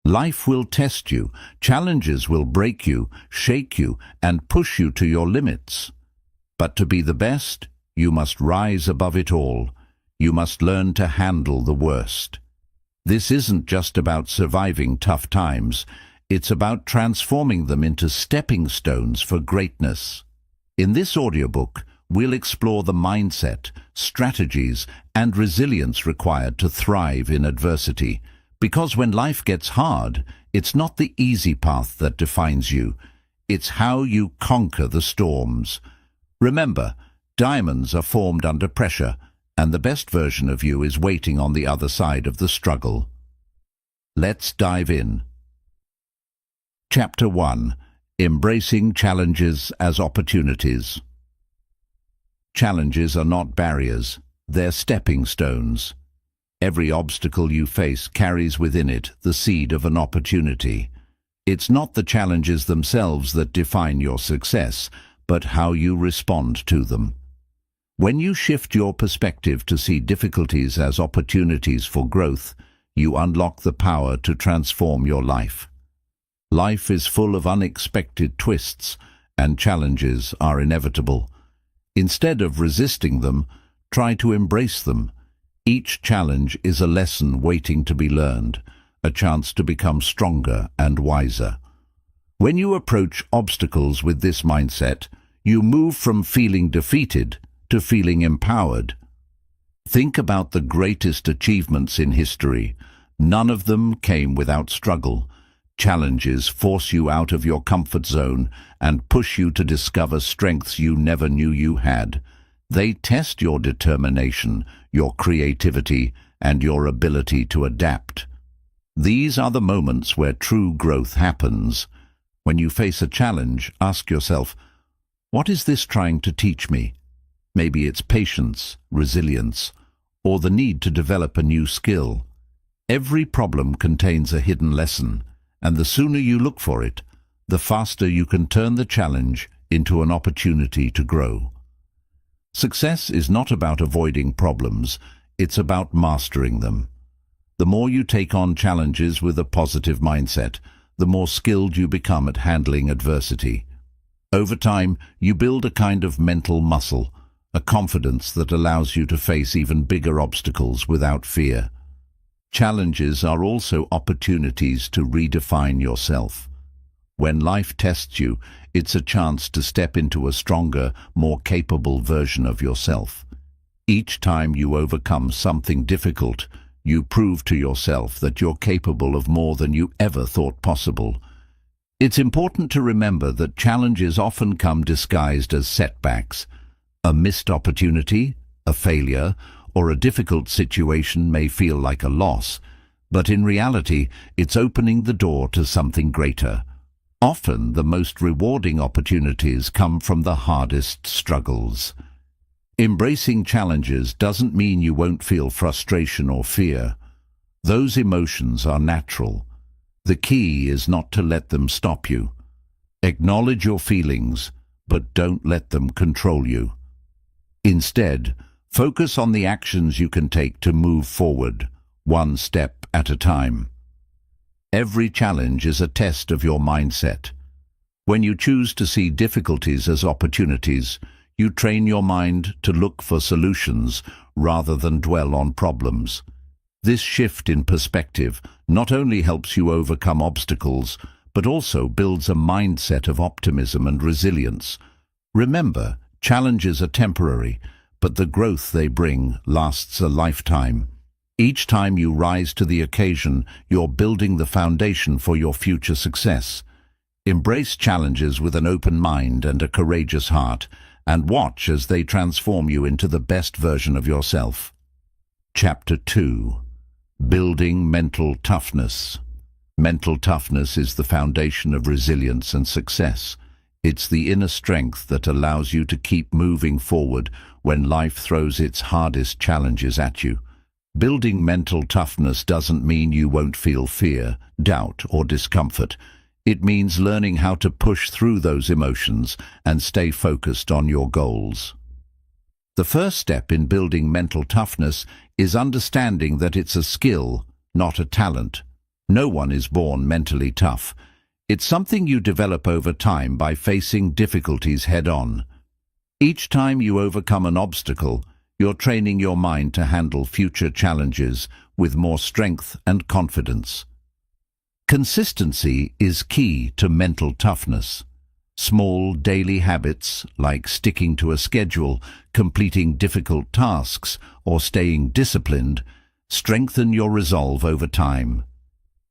Life will test you, challenges will break you, shake you, and push you to your limits. But to be the best, you must rise above it all. You must learn to handle the worst. This isn't just about surviving tough times, it's about transforming them into stepping stones for greatness. In this audiobook, we'll explore the mindset, strategies, and resilience required to thrive in adversity. Because when life gets hard, it's not the easy path that defines you. It's how you conquer the storms. Remember, diamonds are formed under pressure, and the best version of you is waiting on the other side of the struggle. Let's dive in. Chapter 1. Embracing Challenges as Opportunities. Challenges are not barriers, they're stepping stones. Every obstacle you face carries within it the seed of an opportunity. It's not the challenges themselves that define your success, but how you respond to them. When you shift your perspective to see difficulties as opportunities for growth, you unlock the power to transform your life. Life is full of unexpected twists, and challenges are inevitable. Instead of resisting them, try to embrace them. Each challenge is a lesson waiting to be learned, a chance to become stronger and wiser. When you approach obstacles with this mindset, you move from feeling defeated to feeling empowered. Think about the greatest achievements in history. None of them came without struggle. Challenges force you out of your comfort zone and push you to discover strengths you never knew you had. They test your determination, your creativity, and your ability to adapt. These are the moments where true growth happens. When you face a challenge, ask yourself, what is this trying to teach me? Maybe it's patience, resilience, or the need to develop a new skill. Every problem contains a hidden lesson, and the sooner you look for it, the faster you can turn the challenge into an opportunity to grow. Success is not about avoiding problems, it's about mastering them. The more you take on challenges with a positive mindset, the more skilled you become at handling adversity. Over time, you build a kind of mental muscle, a confidence that allows you to face even bigger obstacles without fear. Challenges are also opportunities to redefine yourself. When life tests you, it's a chance to step into a stronger, more capable version of yourself. Each time you overcome something difficult, you prove to yourself that you're capable of more than you ever thought possible. It's important to remember that challenges often come disguised as setbacks. A missed opportunity, a failure, or a difficult situation may feel like a loss, but in reality, it's opening the door to something greater. Often, the most rewarding opportunities come from the hardest struggles. Embracing challenges doesn't mean you won't feel frustration or fear. Those emotions are natural. The key is not to let them stop you. Acknowledge your feelings, but don't let them control you. Instead, focus on the actions you can take to move forward, one step at a time. Every challenge is a test of your mindset. When you choose to see difficulties as opportunities, you train your mind to look for solutions rather than dwell on problems. This shift in perspective not only helps you overcome obstacles, but also builds a mindset of optimism and resilience. Remember, challenges are temporary, but the growth they bring lasts a lifetime. Each time you rise to the occasion, you're building the foundation for your future success. Embrace challenges with an open mind and a courageous heart, and watch as they transform you into the best version of yourself. Chapter 2. Building Mental Toughness. Mental toughness is the foundation of resilience and success. It's the inner strength that allows you to keep moving forward when life throws its hardest challenges at you. Building mental toughness doesn't mean you won't feel fear, doubt, or discomfort. It means learning how to push through those emotions and stay focused on your goals. The first step in building mental toughness is understanding that it's a skill, not a talent. No one is born mentally tough. It's something you develop over time by facing difficulties head-on. Each time you overcome an obstacle, you're training your mind to handle future challenges with more strength and confidence. Consistency is key to mental toughness. Small daily habits, like sticking to a schedule, completing difficult tasks, or staying disciplined, strengthen your resolve over time.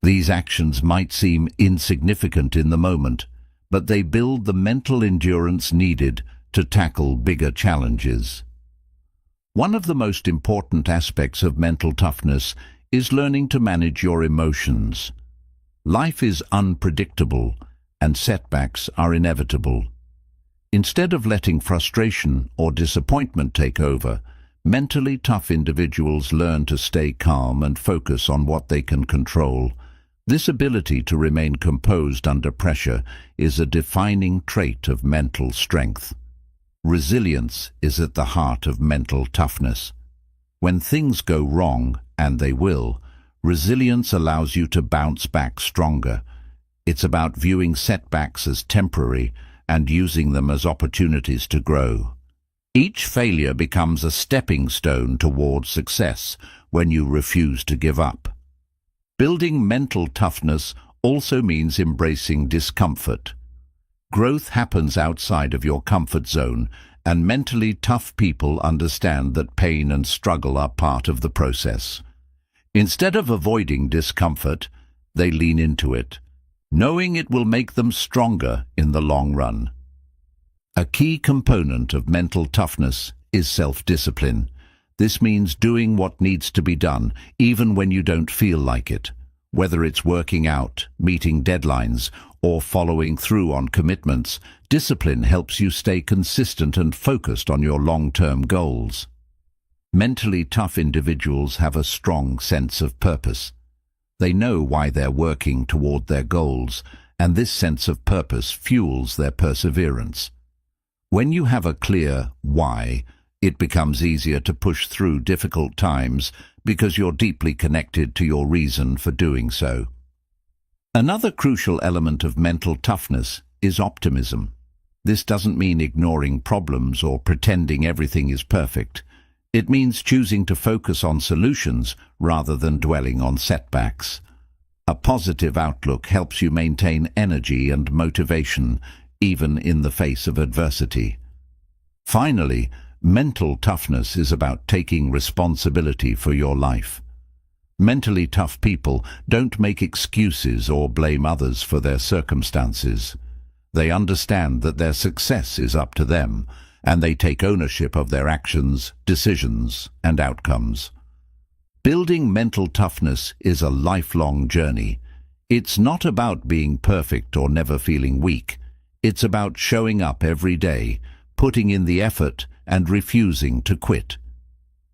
These actions might seem insignificant in the moment, but they build the mental endurance needed to tackle bigger challenges. One of the most important aspects of mental toughness is learning to manage your emotions. Life is unpredictable, and setbacks are inevitable. Instead of letting frustration or disappointment take over, mentally tough individuals learn to stay calm and focus on what they can control. This ability to remain composed under pressure is a defining trait of mental strength. Resilience is at the heart of mental toughness. When things go wrong, and they will, resilience allows you to bounce back stronger. It's about viewing setbacks as temporary and using them as opportunities to grow. Each failure becomes a stepping stone towards success when you refuse to give up. Building mental toughness also means embracing discomfort. Growth happens outside of your comfort zone, and mentally tough people understand that pain and struggle are part of the process. Instead of avoiding discomfort, they lean into it, knowing it will make them stronger in the long run. A key component of mental toughness is self-discipline. This means doing what needs to be done, even when you don't feel like it. Whether it's working out, meeting deadlines, or following through on commitments, discipline helps you stay consistent and focused on your long-term goals. Mentally tough individuals have a strong sense of purpose. They know why they're working toward their goals, and this sense of purpose fuels their perseverance. When you have a clear why, it becomes easier to push through difficult times because you're deeply connected to your reason for doing so. Another crucial element of mental toughness is optimism. This doesn't mean ignoring problems or pretending everything is perfect. It means choosing to focus on solutions rather than dwelling on setbacks. A positive outlook helps you maintain energy and motivation, even in the face of adversity. Finally, mental toughness is about taking responsibility for your life. Mentally tough people don't make excuses or blame others for their circumstances. They understand that their success is up to them, and they take ownership of their actions, decisions, and outcomes. Building mental toughness is a lifelong journey. It's not about being perfect or never feeling weak. It's about showing up every day, putting in the effort, and refusing to quit.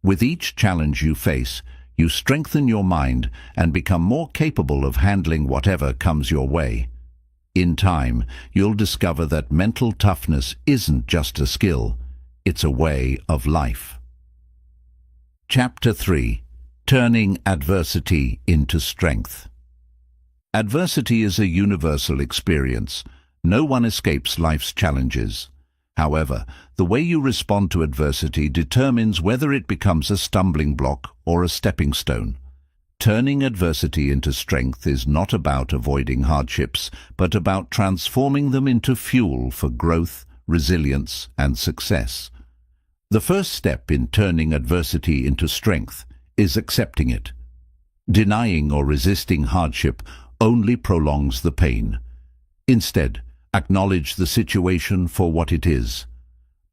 With each challenge you face, you strengthen your mind and become more capable of handling whatever comes your way. In time, you'll discover that mental toughness isn't just a skill, it's a way of life. Chapter 3. Turning Adversity into Strength. Adversity is a universal experience. No one escapes life's challenges. However, the way you respond to adversity determines whether it becomes a stumbling block or a stepping stone. Turning adversity into strength is not about avoiding hardships, but about transforming them into fuel for growth, resilience, and success. The first step in turning adversity into strength is accepting it. Denying or resisting hardship only prolongs the pain. Instead, acknowledge the situation for what it is.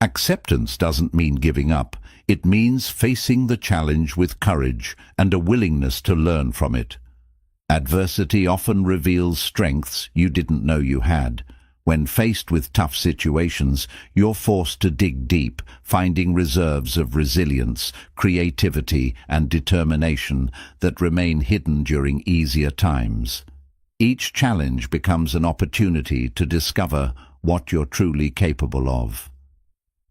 Acceptance doesn't mean giving up. It means facing the challenge with courage and a willingness to learn from it. Adversity often reveals strengths you didn't know you had. When faced with tough situations, you're forced to dig deep, finding reserves of resilience, creativity, and determination that remain hidden during easier times. Each challenge becomes an opportunity to discover what you're truly capable of.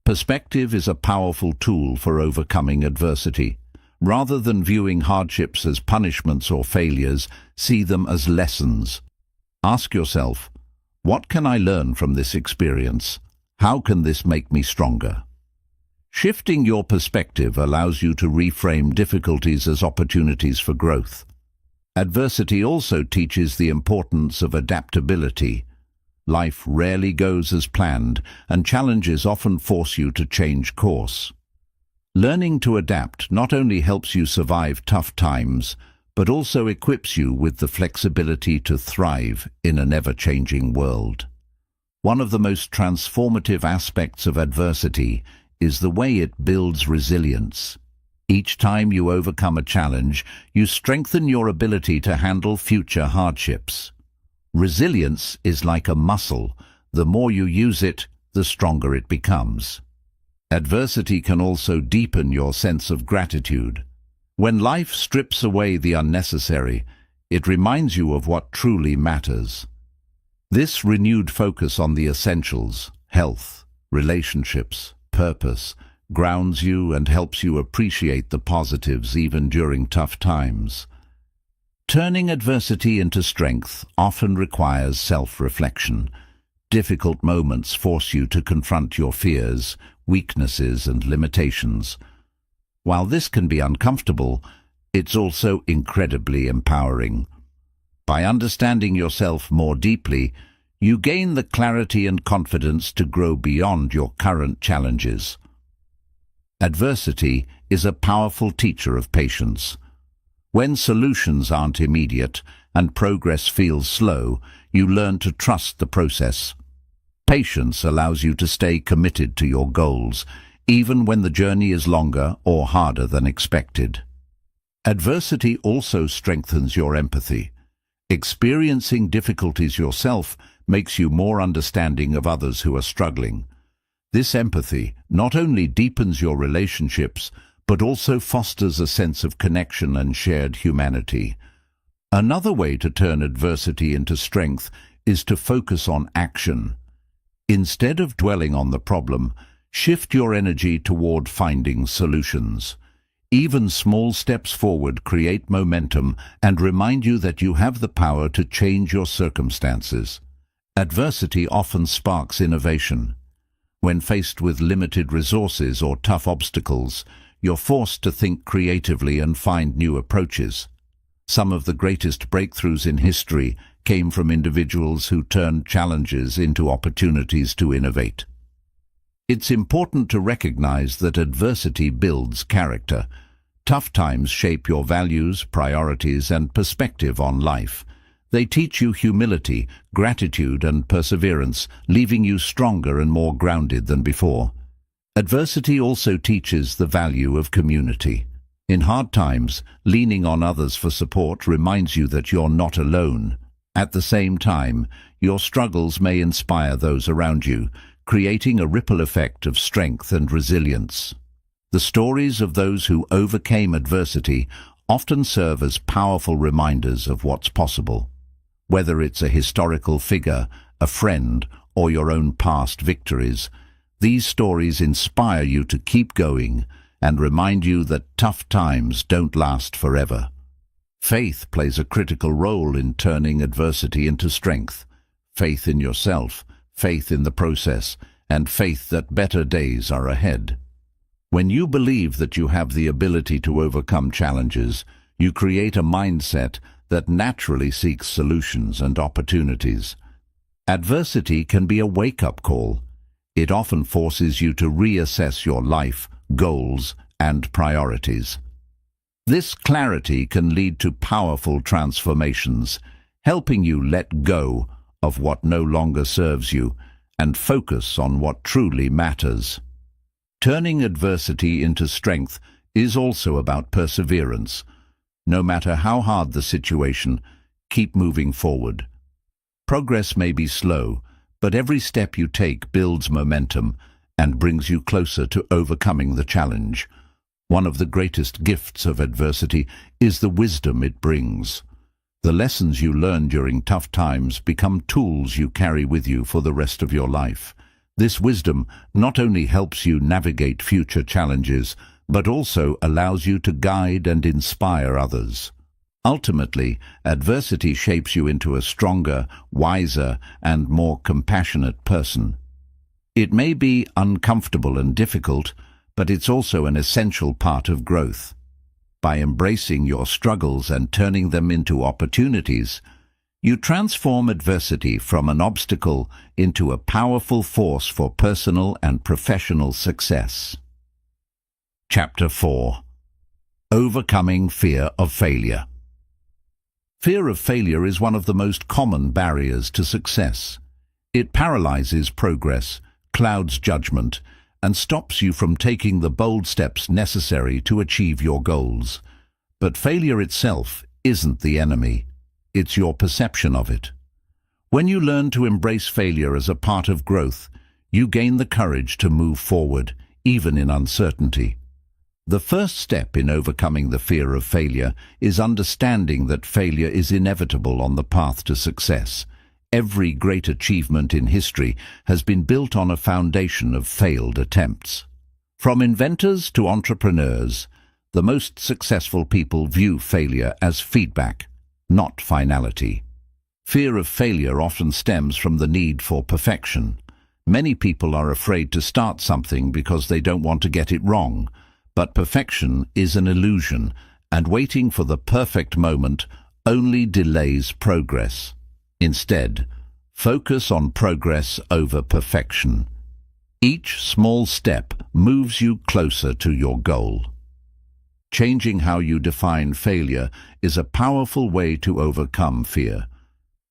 Perspective is a powerful tool for overcoming adversity. Rather than viewing hardships as punishments or failures, see them as lessons. Ask yourself, what can I learn from this experience? How can this make me stronger? Shifting your perspective allows you to reframe difficulties as opportunities for growth. Adversity also teaches the importance of adaptability. Life rarely goes as planned, and challenges often force you to change course. Learning to adapt not only helps you survive tough times, but also equips you with the flexibility to thrive in an ever-changing world. One of the most transformative aspects of adversity is the way it builds resilience. Each time you overcome a challenge, you strengthen your ability to handle future hardships. Resilience is like a muscle. The more you use it, the stronger it becomes. Adversity can also deepen your sense of gratitude. When life strips away the unnecessary, it reminds you of what truly matters. This renewed focus on the essentials, health, relationships, purpose, grounds you and helps you appreciate the positives even during tough times. Turning adversity into strength often requires self-reflection. Difficult moments force you to confront your fears, weaknesses, and limitations. While this can be uncomfortable, it's also incredibly empowering. By understanding yourself more deeply, you gain the clarity and confidence to grow beyond your current challenges. Adversity is a powerful teacher of patience. When solutions aren't immediate and progress feels slow, you learn to trust the process. Patience allows you to stay committed to your goals, even when the journey is longer or harder than expected. Adversity also strengthens your empathy. Experiencing difficulties yourself makes you more understanding of others who are struggling. This empathy not only deepens your relationships, but also fosters a sense of connection and shared humanity. Another way to turn adversity into strength is to focus on action. Instead of dwelling on the problem, shift your energy toward finding solutions. Even small steps forward create momentum and remind you that you have the power to change your circumstances. Adversity often sparks innovation. When faced with limited resources or tough obstacles, you're forced to think creatively and find new approaches. Some of the greatest breakthroughs in history came from individuals who turned challenges into opportunities to innovate. It's important to recognize that adversity builds character. Tough times shape your values, priorities, and perspective on life. They teach you humility, gratitude, and perseverance, leaving you stronger and more grounded than before. Adversity also teaches the value of community. In hard times, leaning on others for support reminds you that you're not alone. At the same time, your struggles may inspire those around you, creating a ripple effect of strength and resilience. The stories of those who overcame adversity often serve as powerful reminders of what's possible. Whether it's a historical figure, a friend, or your own past victories, these stories inspire you to keep going and remind you that tough times don't last forever. Faith plays a critical role in turning adversity into strength. Faith in yourself, faith in the process, and faith that better days are ahead. When you believe that you have the ability to overcome challenges, you create a mindset that naturally seeks solutions and opportunities. Adversity can be a wake-up call. It often forces you to reassess your life, goals, and priorities. This clarity can lead to powerful transformations, helping you let go of what no longer serves you and focus on what truly matters. Turning adversity into strength is also about perseverance. No matter how hard the situation, keep moving forward. Progress may be slow, but every step you take builds momentum and brings you closer to overcoming the challenge. One of the greatest gifts of adversity is the wisdom it brings. The lessons you learn during tough times become tools you carry with you for the rest of your life. This wisdom not only helps you navigate future challenges, but also allows you to guide and inspire others. Ultimately, adversity shapes you into a stronger, wiser, and more compassionate person. It may be uncomfortable and difficult, but it's also an essential part of growth. By embracing your struggles and turning them into opportunities, you transform adversity from an obstacle into a powerful force for personal and professional success. Chapter 4. Overcoming Fear of Failure. Fear of failure is one of the most common barriers to success. It paralyzes progress, clouds judgment, and stops you from taking the bold steps necessary to achieve your goals. But failure itself isn't the enemy. It's your perception of it. When you learn to embrace failure as a part of growth, you gain the courage to move forward, even in uncertainty. The first step in overcoming the fear of failure is understanding that failure is inevitable on the path to success. Every great achievement in history has been built on a foundation of failed attempts. From inventors to entrepreneurs, the most successful people view failure as feedback, not finality. Fear of failure often stems from the need for perfection. Many people are afraid to start something because they don't want to get it wrong. But perfection is an illusion, and waiting for the perfect moment only delays progress. Instead, focus on progress over perfection. Each small step moves you closer to your goal. Changing how you define failure is a powerful way to overcome fear.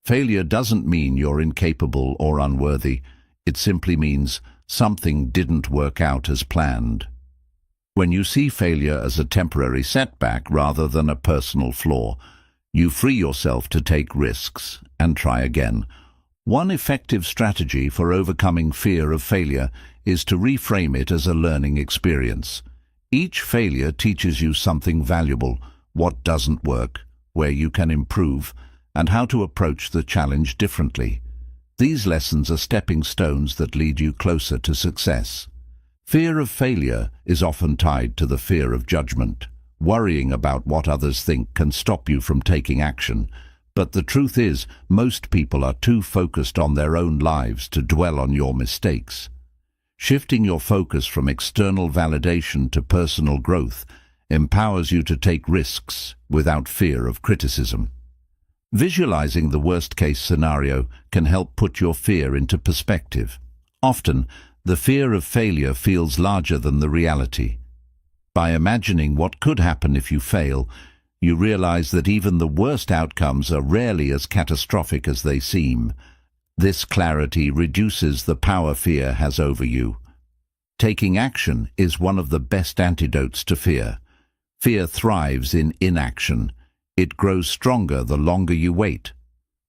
Failure doesn't mean you're incapable or unworthy. It simply means something didn't work out as planned. When you see failure as a temporary setback rather than a personal flaw, you free yourself to take risks and try again. One effective strategy for overcoming fear of failure is to reframe it as a learning experience. Each failure teaches you something valuable: what doesn't work, where you can improve, and how to approach the challenge differently. These lessons are stepping stones that lead you closer to success. Fear of failure is often tied to the fear of judgment. Worrying about what others think can stop you from taking action. But the truth is, most people are too focused on their own lives to dwell on your mistakes. Shifting your focus from external validation to personal growth empowers you to take risks without fear of criticism. Visualizing the worst-case scenario can help put your fear into perspective. Often, the fear of failure feels larger than the reality. By imagining what could happen if you fail, you realize that even the worst outcomes are rarely as catastrophic as they seem. This clarity reduces the power fear has over you. Taking action is one of the best antidotes to fear. Fear thrives in inaction. It grows stronger the longer you wait.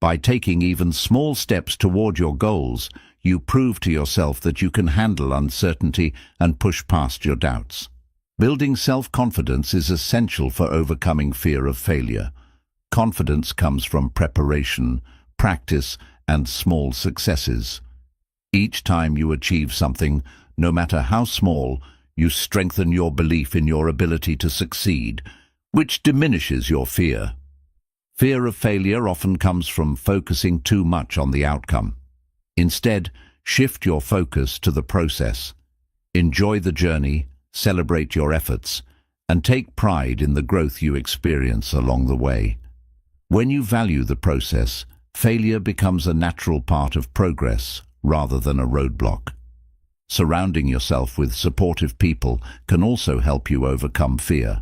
By taking even small steps toward your goals, you prove to yourself that you can handle uncertainty and push past your doubts. Building self-confidence is essential for overcoming fear of failure. Confidence comes from preparation, practice, and small successes. Each time you achieve something, no matter how small, you strengthen your belief in your ability to succeed, which diminishes your fear. Fear of failure often comes from focusing too much on the outcome. Instead, shift your focus to the process. Enjoy the journey, celebrate your efforts, and take pride in the growth you experience along the way. When you value the process, failure becomes a natural part of progress rather than a roadblock. Surrounding yourself with supportive people can also help you overcome fear.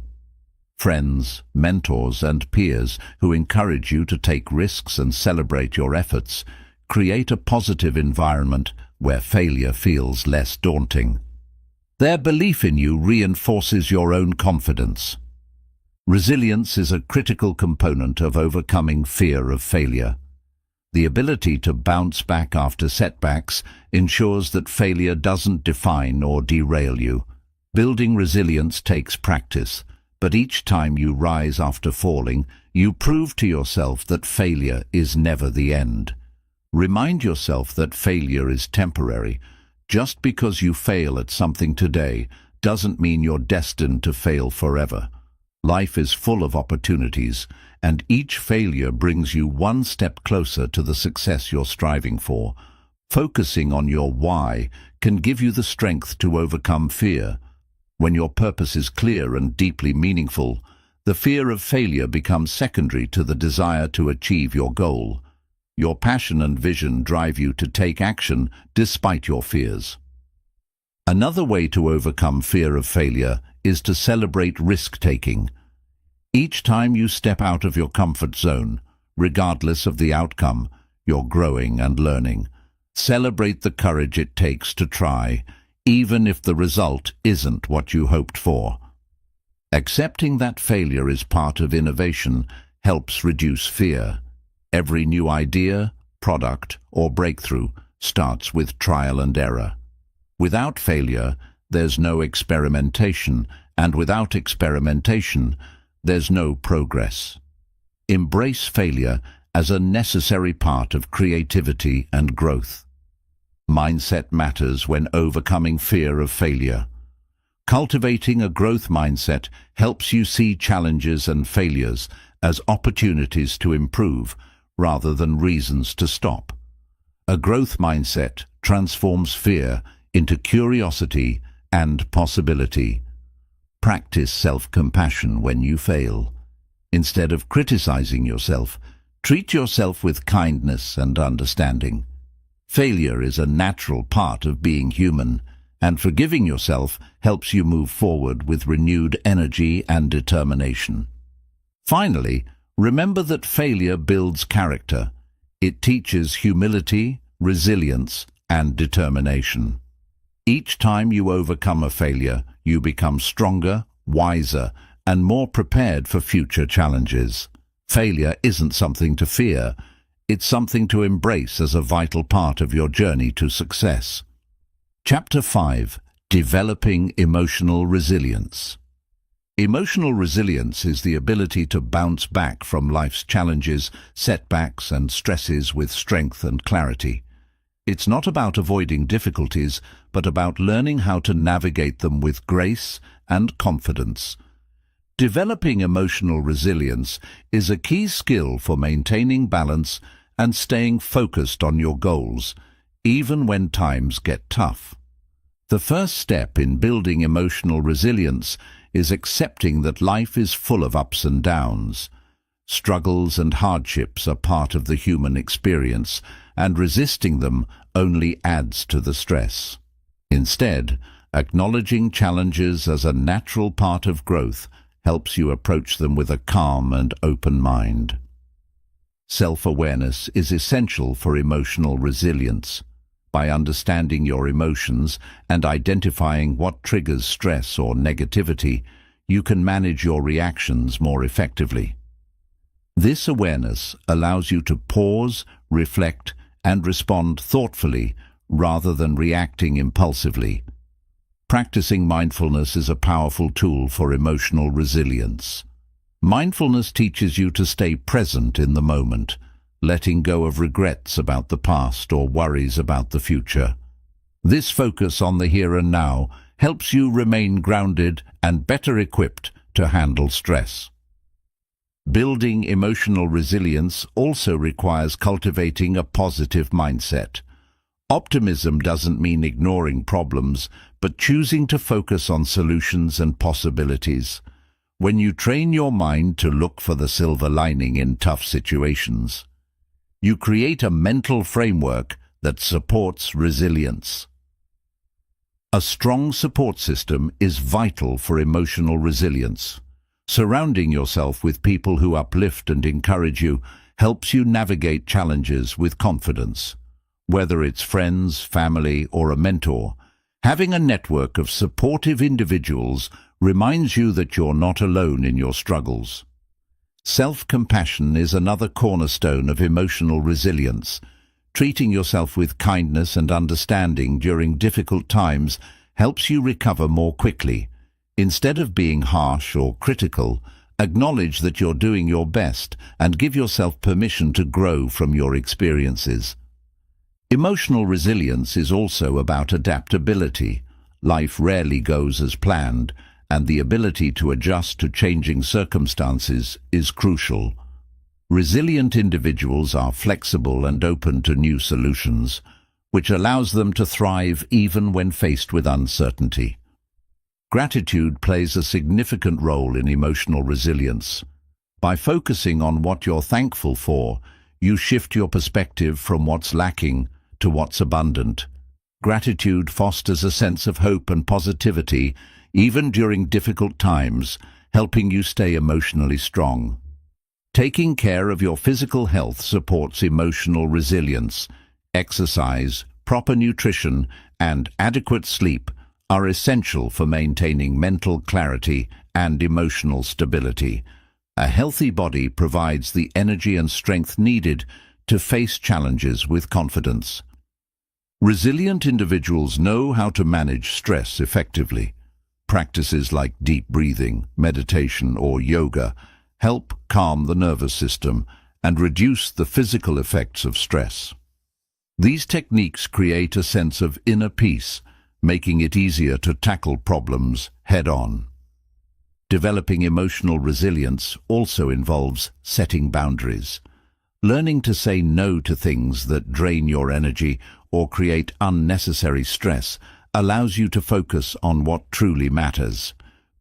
Friends, mentors, and peers who encourage you to take risks and celebrate your efforts create a positive environment where failure feels less daunting. Their belief in you reinforces your own confidence. Resilience is a critical component of overcoming fear of failure. The ability to bounce back after setbacks ensures that failure doesn't define or derail you. Building resilience takes practice, but each time you rise after falling, you prove to yourself that failure is never the end. Remind yourself that failure is temporary. Just because you fail at something today doesn't mean you're destined to fail forever. Life is full of opportunities, and each failure brings you one step closer to the success you're striving for. Focusing on your why can give you the strength to overcome fear. When your purpose is clear and deeply meaningful, the fear of failure becomes secondary to the desire to achieve your goal. Your passion and vision drive you to take action despite your fears. Another way to overcome fear of failure is to celebrate risk-taking. Each time you step out of your comfort zone, regardless of the outcome, you're growing and learning. Celebrate the courage it takes to try, even if the result isn't what you hoped for. Accepting that failure is part of innovation helps reduce fear. Every new idea, product, or breakthrough starts with trial and error. Without failure, there's no experimentation, and without experimentation, there's no progress. Embrace failure as a necessary part of creativity and growth. Mindset matters when overcoming fear of failure. Cultivating a growth mindset helps you see challenges and failures as opportunities to improve rather than reasons to stop. A growth mindset transforms fear into curiosity and possibility. Practice self-compassion when you fail. Instead of criticizing yourself, treat yourself with kindness and understanding. Failure is a natural part of being human, and forgiving yourself helps you move forward with renewed energy and determination. Finally, remember that failure builds character. It teaches humility, resilience, and determination. Each time you overcome a failure, you become stronger, wiser, and more prepared for future challenges. Failure isn't something to fear. It's something to embrace as a vital part of your journey to success. Chapter 5. Developing Emotional Resilience. Emotional resilience is the ability to bounce back from life's challenges, setbacks, and stresses with strength and clarity. It's not about avoiding difficulties, but about learning how to navigate them with grace and confidence. Developing emotional resilience is a key skill for maintaining balance and staying focused on your goals, even when times get tough. The first step in building emotional resilience is accepting that life is full of ups and downs. Struggles and hardships are part of the human experience, and resisting them only adds to the stress. Instead, acknowledging challenges as a natural part of growth helps you approach them with a calm and open mind. Self-awareness is essential for emotional resilience. By understanding your emotions and identifying what triggers stress or negativity, you can manage your reactions more effectively. This awareness allows you to pause, reflect, and respond thoughtfully rather than reacting impulsively. Practicing mindfulness is a powerful tool for emotional resilience. Mindfulness teaches you to stay present in the moment, letting go of regrets about the past or worries about the future. This focus on the here and now helps you remain grounded and better equipped to handle stress. Building emotional resilience also requires cultivating a positive mindset. Optimism doesn't mean ignoring problems, but choosing to focus on solutions and possibilities. When you train your mind to look for the silver lining in tough situations, you create a mental framework that supports resilience. A strong support system is vital for emotional resilience. Surrounding yourself with people who uplift and encourage you helps you navigate challenges with confidence. Whether it's friends, family, or a mentor, having a network of supportive individuals reminds you that you're not alone in your struggles. Self-compassion is another cornerstone of emotional resilience. Treating yourself with kindness and understanding during difficult times helps you recover more quickly. Instead of being harsh or critical, acknowledge that you're doing your best and give yourself permission to grow from your experiences. Emotional resilience is also about adaptability. life rarely goes as planned, and the ability to adjust to changing circumstances is crucial. Resilient individuals are flexible and open to new solutions, which allows them to thrive even when faced with uncertainty. Gratitude plays a significant role in emotional resilience. By focusing on what you're thankful for, you shift your perspective from what's lacking to what's abundant. Gratitude fosters a sense of hope and positivity, even during difficult times, helping you stay emotionally strong. Taking care of your physical health supports emotional resilience. Exercise, proper nutrition, and adequate sleep are essential for maintaining mental clarity and emotional stability. A healthy body provides the energy and strength needed to face challenges with confidence. Resilient individuals know how to manage stress effectively. Practices like deep breathing, meditation, or yoga help calm the nervous system and reduce the physical effects of stress. These techniques create a sense of inner peace, making it easier to tackle problems head-on. Developing emotional resilience also involves setting boundaries. Learning to say no to things that drain your energy or create unnecessary stress allows you to focus on what truly matters.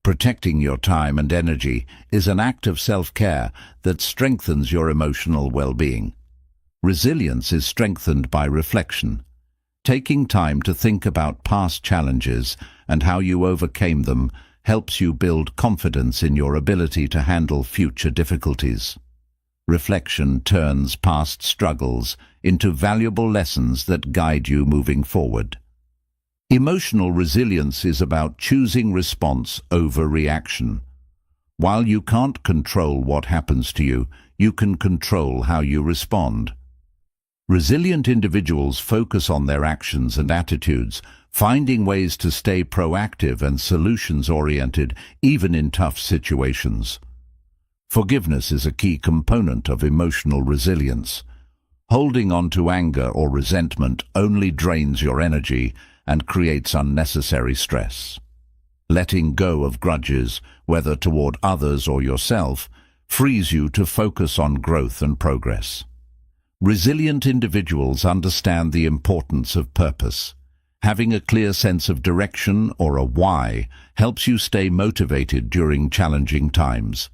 Protecting your time and energy is an act of self-care that strengthens your emotional well-being. Resilience is strengthened by reflection. Taking time to think about past challenges and how you overcame them helps you build confidence in your ability to handle future difficulties. Reflection turns past struggles into valuable lessons that guide you moving forward. Emotional resilience is about choosing response over reaction. While you can't control what happens to you, you can control how you respond. Resilient individuals focus on their actions and attitudes, finding ways to stay proactive and solutions-oriented even in tough situations. Forgiveness is a key component of emotional resilience. Holding on to anger or resentment only drains your energy and creates unnecessary stress. Letting go of grudges, whether toward others or yourself, frees you to focus on growth and progress. Resilient individuals understand the importance of purpose. Having a clear sense of direction or a why helps you stay motivated during challenging times.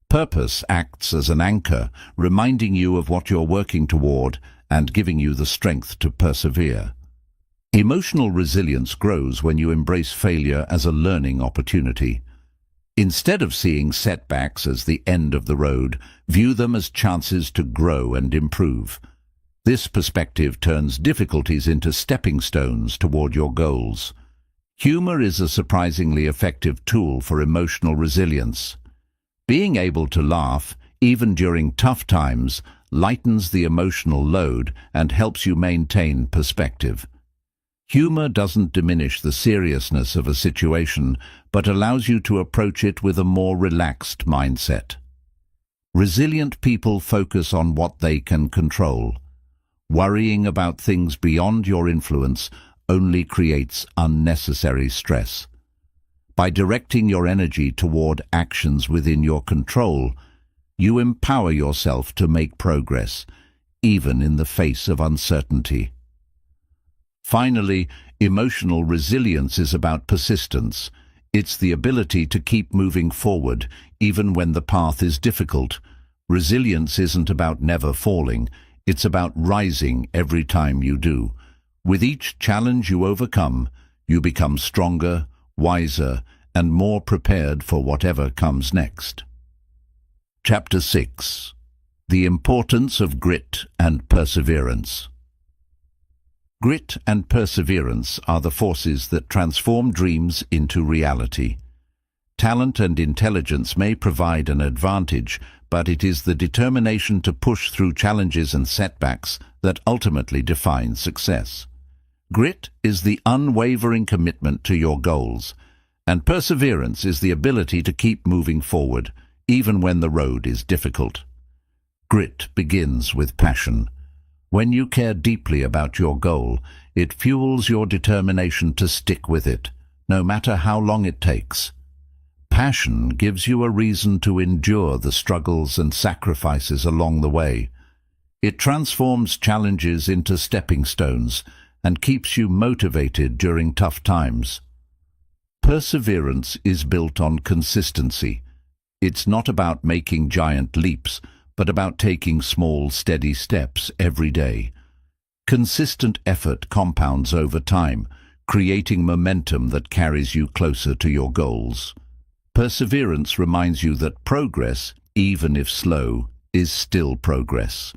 Purpose acts as an anchor, reminding you of what you're working toward and giving you the strength to persevere. Emotional resilience grows when you embrace failure as a learning opportunity. Instead of seeing setbacks as the end of the road, view them as chances to grow and improve. This perspective turns difficulties into stepping stones toward your goals. Humor is a surprisingly effective tool for emotional resilience. Being able to laugh, even during tough times, lightens the emotional load and helps you maintain perspective. Humor doesn't diminish the seriousness of a situation, but allows you to approach it with a more relaxed mindset. Resilient people focus on what they can control. Worrying about things beyond your influence only creates unnecessary stress. By directing your energy toward actions within your control, you empower yourself to make progress, even in the face of uncertainty. Finally, emotional resilience is about persistence. It's the ability to keep moving forward, even when the path is difficult. Resilience isn't about never falling, it's about rising every time you do. With each challenge you overcome, you become stronger, wiser, and more prepared for whatever comes next. Chapter 6. The Importance of Grit and Perseverance. Grit and perseverance are the forces that transform dreams into reality. Talent and intelligence may provide an advantage, but it is the determination to push through challenges and setbacks that ultimately defines success. Grit is the unwavering commitment to your goals, and perseverance is the ability to keep moving forward, even when the road is difficult. Grit begins with passion. When you care deeply about your goal, it fuels your determination to stick with it. no matter how long it takes. Passion gives you a reason to endure the struggles and sacrifices along the way. It transforms challenges into stepping stones and keeps you motivated during tough times. Perseverance is built on consistency. It's not about making giant leaps, but about taking small, steady steps every day. Consistent effort compounds over time, creating momentum that carries you closer to your goals. Perseverance reminds you that progress, even if slow, is still progress.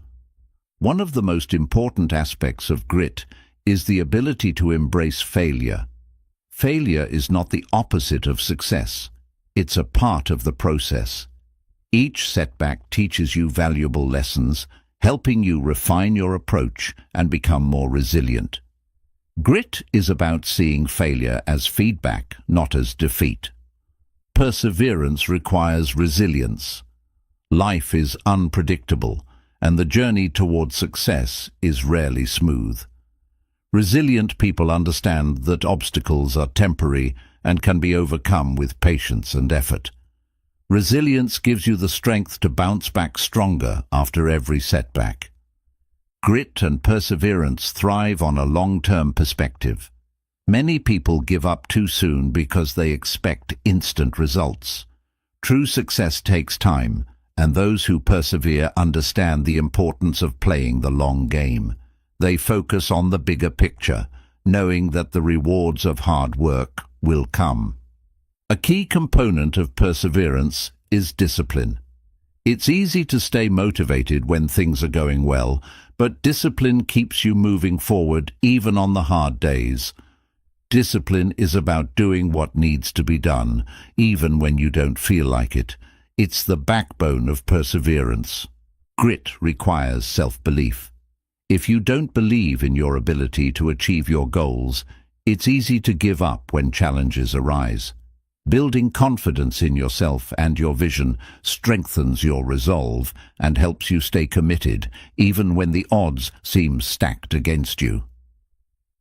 One of the most important aspects of grit is the ability to embrace failure. Failure is not the opposite of success. It's a part of the process. Each setback teaches you valuable lessons, helping you refine your approach and become more resilient. Grit is about seeing failure as feedback, not as defeat. Perseverance requires resilience. Life is unpredictable, and the journey towards success is rarely smooth. Resilient people understand that obstacles are temporary and can be overcome with patience and effort. Resilience gives you the strength to bounce back stronger after every setback. Grit and perseverance thrive on a long-term perspective. Many people give up too soon because they expect instant results. True success takes time, and those who persevere understand the importance of playing the long game. They focus on the bigger picture, knowing that the rewards of hard work will come. A key component of perseverance is discipline. It's easy to stay motivated when things are going well, but discipline keeps you moving forward even on the hard days. Discipline is about doing what needs to be done, even when you don't feel like it. It's the backbone of perseverance. Grit requires self-belief. If you don't believe in your ability to achieve your goals, it's easy to give up when challenges arise. Building confidence in yourself and your vision strengthens your resolve and helps you stay committed, even when the odds seem stacked against you.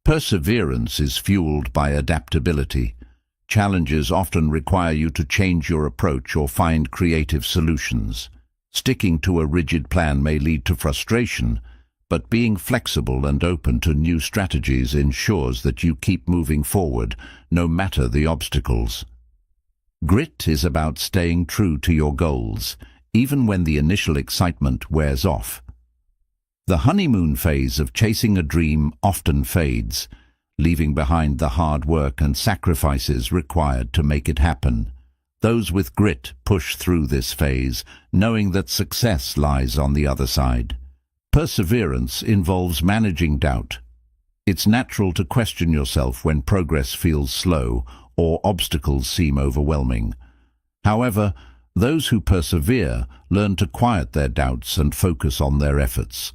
Perseverance is fueled by adaptability. Challenges often require you to change your approach or find creative solutions. Sticking to a rigid plan may lead to frustration, but being flexible and open to new strategies ensures that you keep moving forward, no matter the obstacles. Grit is about staying true to your goals, even when the initial excitement wears off. The honeymoon phase of chasing a dream often fades, leaving behind the hard work and sacrifices required to make it happen. Those with grit push through this phase, knowing that success lies on the other side. Perseverance involves managing doubt. It's natural to question yourself when progress feels slow or obstacles seem overwhelming. However, those who persevere learn to quiet their doubts and focus on their efforts.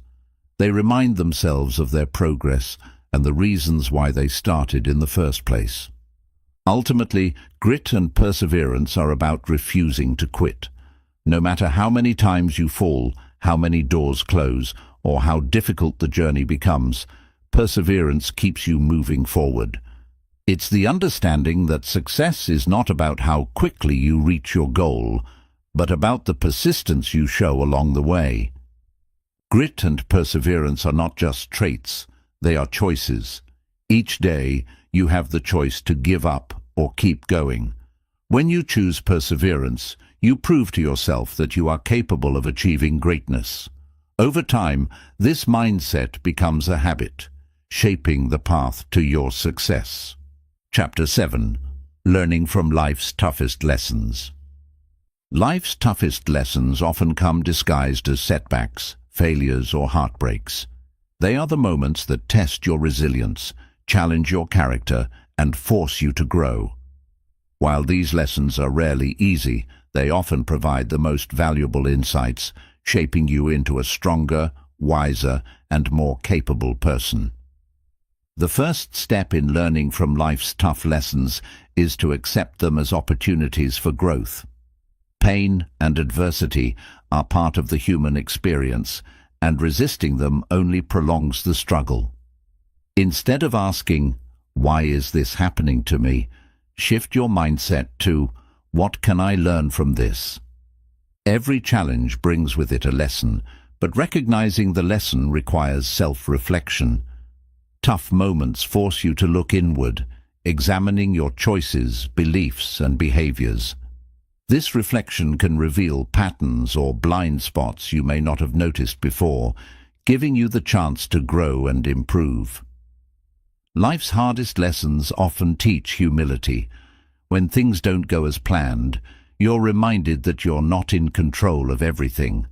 They remind themselves of their progress and the reasons why they started in the first place. Ultimately, grit and perseverance are about refusing to quit. No matter how many times you fall, how many doors close, or how difficult the journey becomes, perseverance keeps you moving forward. It's the understanding that success is not about how quickly you reach your goal, but about the persistence you show along the way. Grit and perseverance are not just traits, they are choices. Each day, you have the choice to give up or keep going. When you choose perseverance, you prove to yourself that you are capable of achieving greatness. Over time, this mindset becomes a habit, shaping the path to your success. Chapter 7. Learning from life's toughest lessons. Life's toughest lessons often come disguised as setbacks, failures, or heartbreaks. They are the moments that test your resilience, challenge your character, and force you to grow. While these lessons are rarely easy, they often provide the most valuable insights, shaping you into a stronger, wiser, and more capable person. The first step in learning from life's tough lessons is to accept them as opportunities for growth. Pain and adversity are part of the human experience, and resisting them only prolongs the struggle. Instead of asking, "Why is this happening to me?" Shift your mindset to, what can I learn from this? Every challenge brings with it a lesson, but recognizing the lesson requires self-reflection. Tough moments force you to look inward, examining your choices, beliefs, and behaviors. This reflection can reveal patterns or blind spots you may not have noticed before, giving you the chance to grow and improve. Life's hardest lessons often teach humility. When things don't go as planned, you're reminded that you're not in control of everything.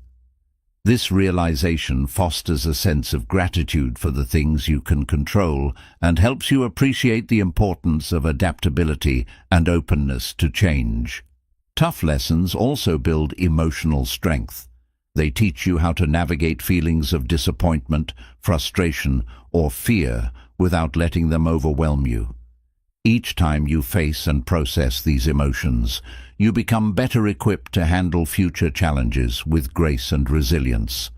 This realization fosters a sense of gratitude for the things you can control and helps you appreciate the importance of adaptability and openness to change. Tough lessons also build emotional strength. They teach you how to navigate feelings of disappointment, frustration, or fear without letting them overwhelm you. Each time you face and process these emotions, you become better equipped to handle future challenges with grace and resilience.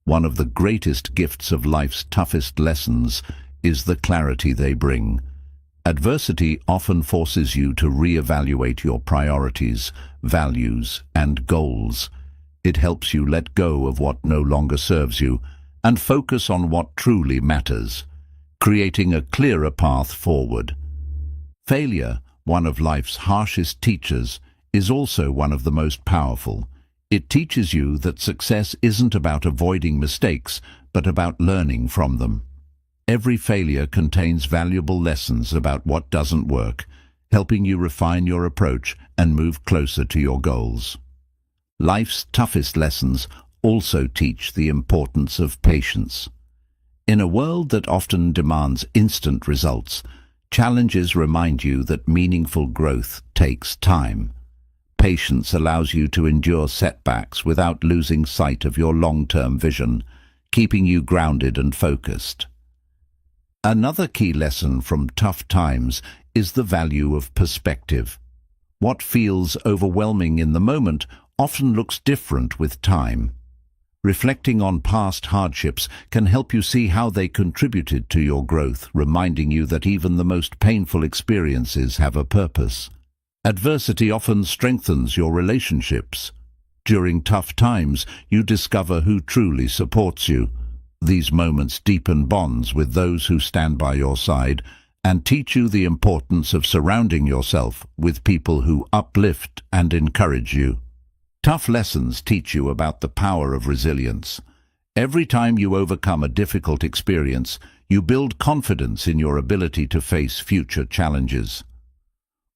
One of the greatest gifts of life's toughest lessons is the clarity they bring. Adversity often forces you to reevaluate your priorities, values, and goals. It helps you let go of what no longer serves you and focus on what truly matters, creating a clearer path forward. Failure, one of life's harshest teachers, is also one of the most powerful. It teaches you that success isn't about avoiding mistakes, but about learning from them. Every failure contains valuable lessons about what doesn't work, helping you refine your approach and move closer to your goals. Life's toughest lessons also teach the importance of patience. In a world that often demands instant results, challenges remind you that meaningful growth takes time. Patience allows you to endure setbacks without losing sight of your long-term vision, keeping you grounded and focused. Another key lesson from tough times is the value of perspective. What feels overwhelming in the moment often looks different with time. Reflecting on past hardships can help you see how they contributed to your growth, reminding you that even the most painful experiences have a purpose. Adversity often strengthens your relationships. During tough times, you discover who truly supports you. These moments deepen bonds with those who stand by your side and teach you the importance of surrounding yourself with people who uplift and encourage you. Tough lessons teach you about the power of resilience. Every time you overcome a difficult experience, you build confidence in your ability to face future challenges.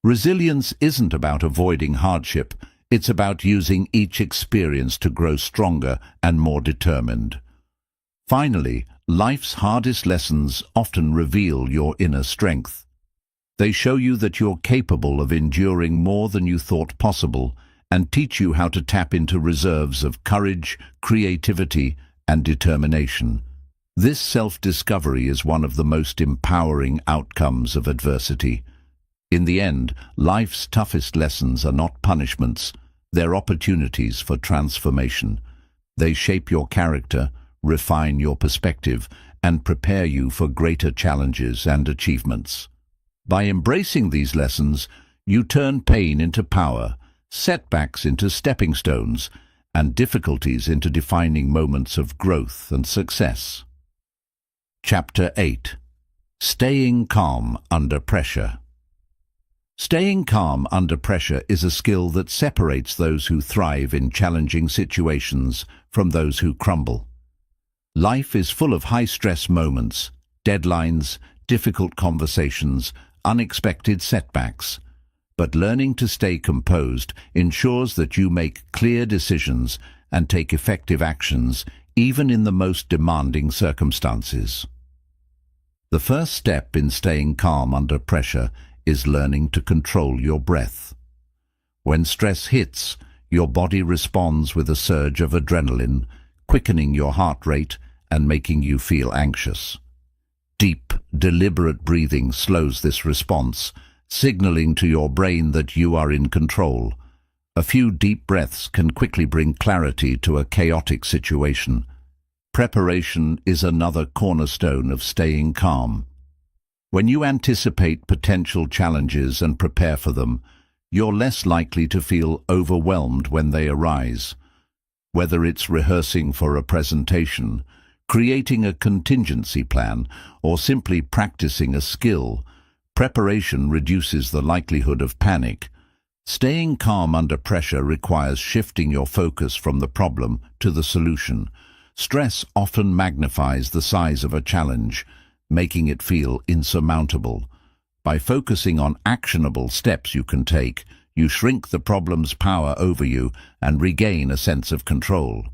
Resilience isn't about avoiding hardship, it's about using each experience to grow stronger and more determined. Finally, life's hardest lessons often reveal your inner strength. They show you that you're capable of enduring more than you thought possible and teach you how to tap into reserves of courage, creativity, and determination. This self-discovery is one of the most empowering outcomes of adversity. In the end, life's toughest lessons are not punishments, they're opportunities for transformation. They shape your character, refine your perspective, and prepare you for greater challenges and achievements. By embracing these lessons, you turn pain into power, setbacks into stepping stones, and difficulties into defining moments of growth and success. Chapter 8. Staying calm under pressure. Staying calm under pressure is a skill that separates those who thrive in challenging situations from those who crumble. Life is full of high-stress moments, deadlines, difficult conversations, unexpected setbacks. But learning to stay composed ensures that you make clear decisions and take effective actions even in the most demanding circumstances. The first step in staying calm under pressure is learning to control your breath. When stress hits, your body responds with a surge of adrenaline, quickening your heart rate and making you feel anxious. Deep, deliberate breathing slows this response, signaling to your brain that you are in control. A few deep breaths can quickly bring clarity to a chaotic situation. Preparation is another cornerstone of staying calm. When you anticipate potential challenges and prepare for them, you're less likely to feel overwhelmed when they arise. Whether it's rehearsing for a presentation, creating a contingency plan, or simply practicing a skill, preparation reduces the likelihood of panic. Staying calm under pressure requires shifting your focus from the problem to the solution. Stress often magnifies the size of a challenge, making it feel insurmountable. By focusing on actionable steps you can take, you shrink the problem's power over you and regain a sense of control.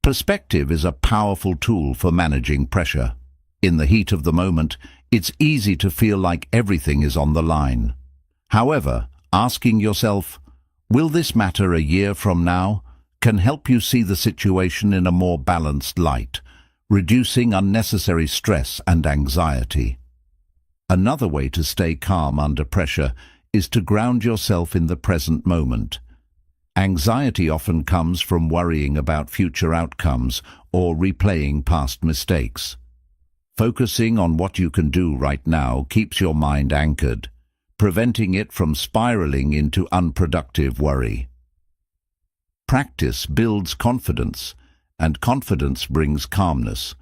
Perspective is a powerful tool for managing pressure. In the heat of the moment, it's easy to feel like everything is on the line. However, asking yourself, "Will this matter a year from now?" can help you see the situation in a more balanced light, reducing unnecessary stress and anxiety. Another way to stay calm under pressure is to ground yourself in the present moment. Anxiety often comes from worrying about future outcomes or replaying past mistakes. Focusing on what you can do right now keeps your mind anchored, preventing it from spiraling into unproductive worry. Practice builds confidence, and confidence brings calmness.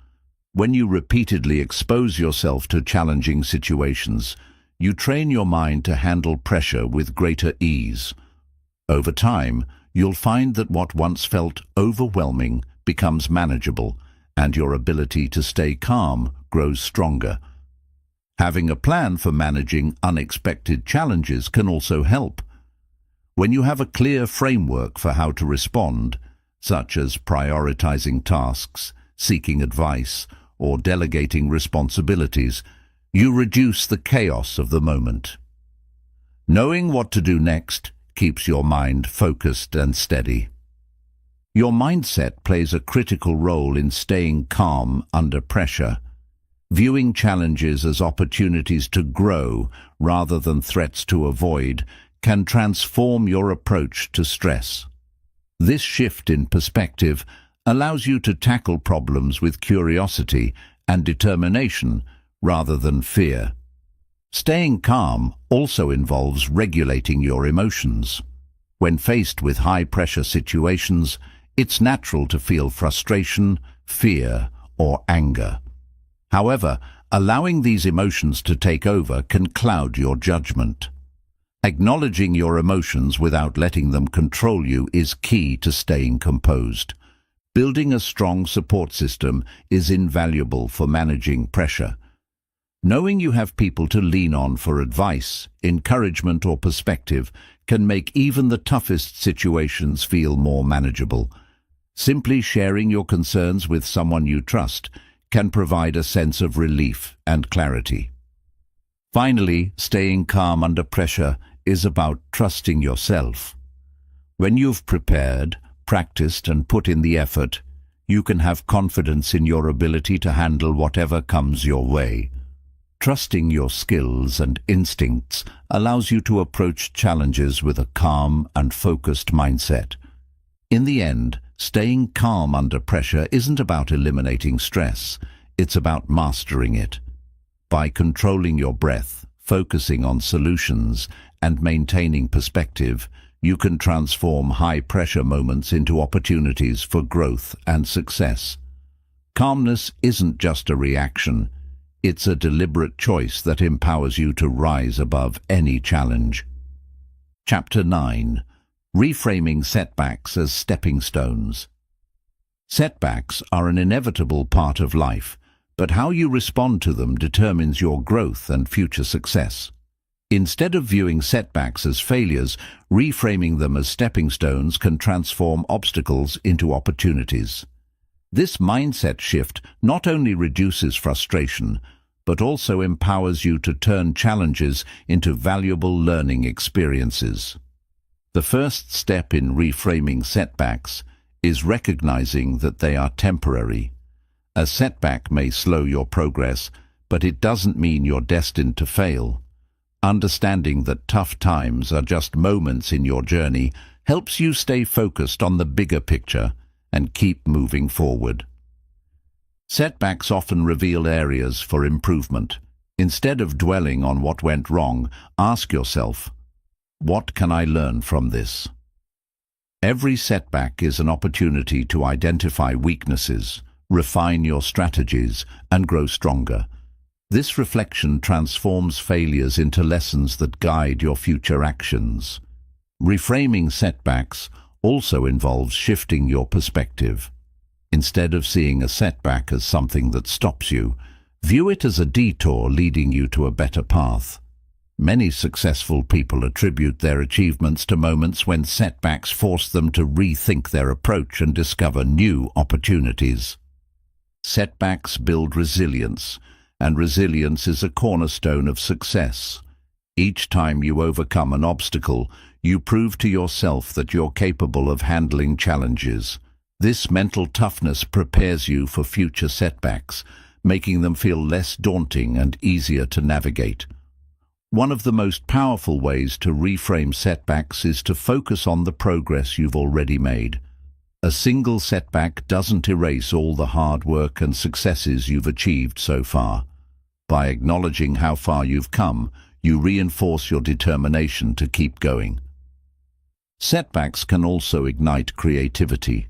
When you repeatedly expose yourself to challenging situations, you train your mind to handle pressure with greater ease. Over time, you'll find that what once felt overwhelming becomes manageable, and your ability to stay calm grows stronger. Having a plan for managing unexpected challenges can also help. When you have a clear framework for how to respond, such as prioritizing tasks, seeking advice, or delegating responsibilities, you reduce the chaos of the moment. Knowing what to do next keeps your mind focused and steady. Your mindset plays a critical role in staying calm under pressure. Viewing challenges as opportunities to grow rather than threats to avoid can transform your approach to stress. This shift in perspective allows you to tackle problems with curiosity and determination rather than fear. Staying calm also involves regulating your emotions. When faced with high-pressure situations, it's natural to feel frustration, fear, or anger. However, allowing these emotions to take over can cloud your judgment. Acknowledging your emotions without letting them control you is key to staying composed. Building a strong support system is invaluable for managing pressure. Knowing you have people to lean on for advice, encouragement, or perspective can make even the toughest situations feel more manageable. Simply sharing your concerns with someone you trust can provide a sense of relief and clarity. Finally, staying calm under pressure is about trusting yourself. When you've prepared, practiced, and put in the effort, you can have confidence in your ability to handle whatever comes your way. Trusting your skills and instincts allows you to approach challenges with a calm and focused mindset. In the end, staying calm under pressure isn't about eliminating stress, it's about mastering it. By controlling your breath, focusing on solutions, and maintaining perspective, you can transform high-pressure moments into opportunities for growth and success. Calmness isn't just a reaction, it's a deliberate choice that empowers you to rise above any challenge. Chapter 9. Reframing setbacks as stepping stones. Setbacks are an inevitable part of life, but how you respond to them determines your growth and future success. Instead of viewing setbacks as failures, reframing them as stepping stones can transform obstacles into opportunities. This mindset shift not only reduces frustration, but also empowers you to turn challenges into valuable learning experiences. The first step in reframing setbacks is recognizing that they are temporary. A setback may slow your progress, but it doesn't mean you're destined to fail. Understanding that tough times are just moments in your journey helps you stay focused on the bigger picture and keep moving forward. Setbacks often reveal areas for improvement. Instead of dwelling on what went wrong, ask yourself, what can I learn from this? Every setback is an opportunity to identify weaknesses, refine your strategies, and grow stronger. This reflection transforms failures into lessons that guide your future actions. Reframing setbacks also involves shifting your perspective. Instead of seeing a setback as something that stops you, view it as a detour leading you to a better path. Many successful people attribute their achievements to moments when setbacks force them to rethink their approach and discover new opportunities. Setbacks build resilience, and resilience is a cornerstone of success. Each time you overcome an obstacle, you prove to yourself that you're capable of handling challenges. This mental toughness prepares you for future setbacks, making them feel less daunting and easier to navigate. One of the most powerful ways to reframe setbacks is to focus on the progress you've already made. A single setback doesn't erase all the hard work and successes you've achieved so far. By acknowledging how far you've come, you reinforce your determination to keep going. Setbacks can also ignite creativity.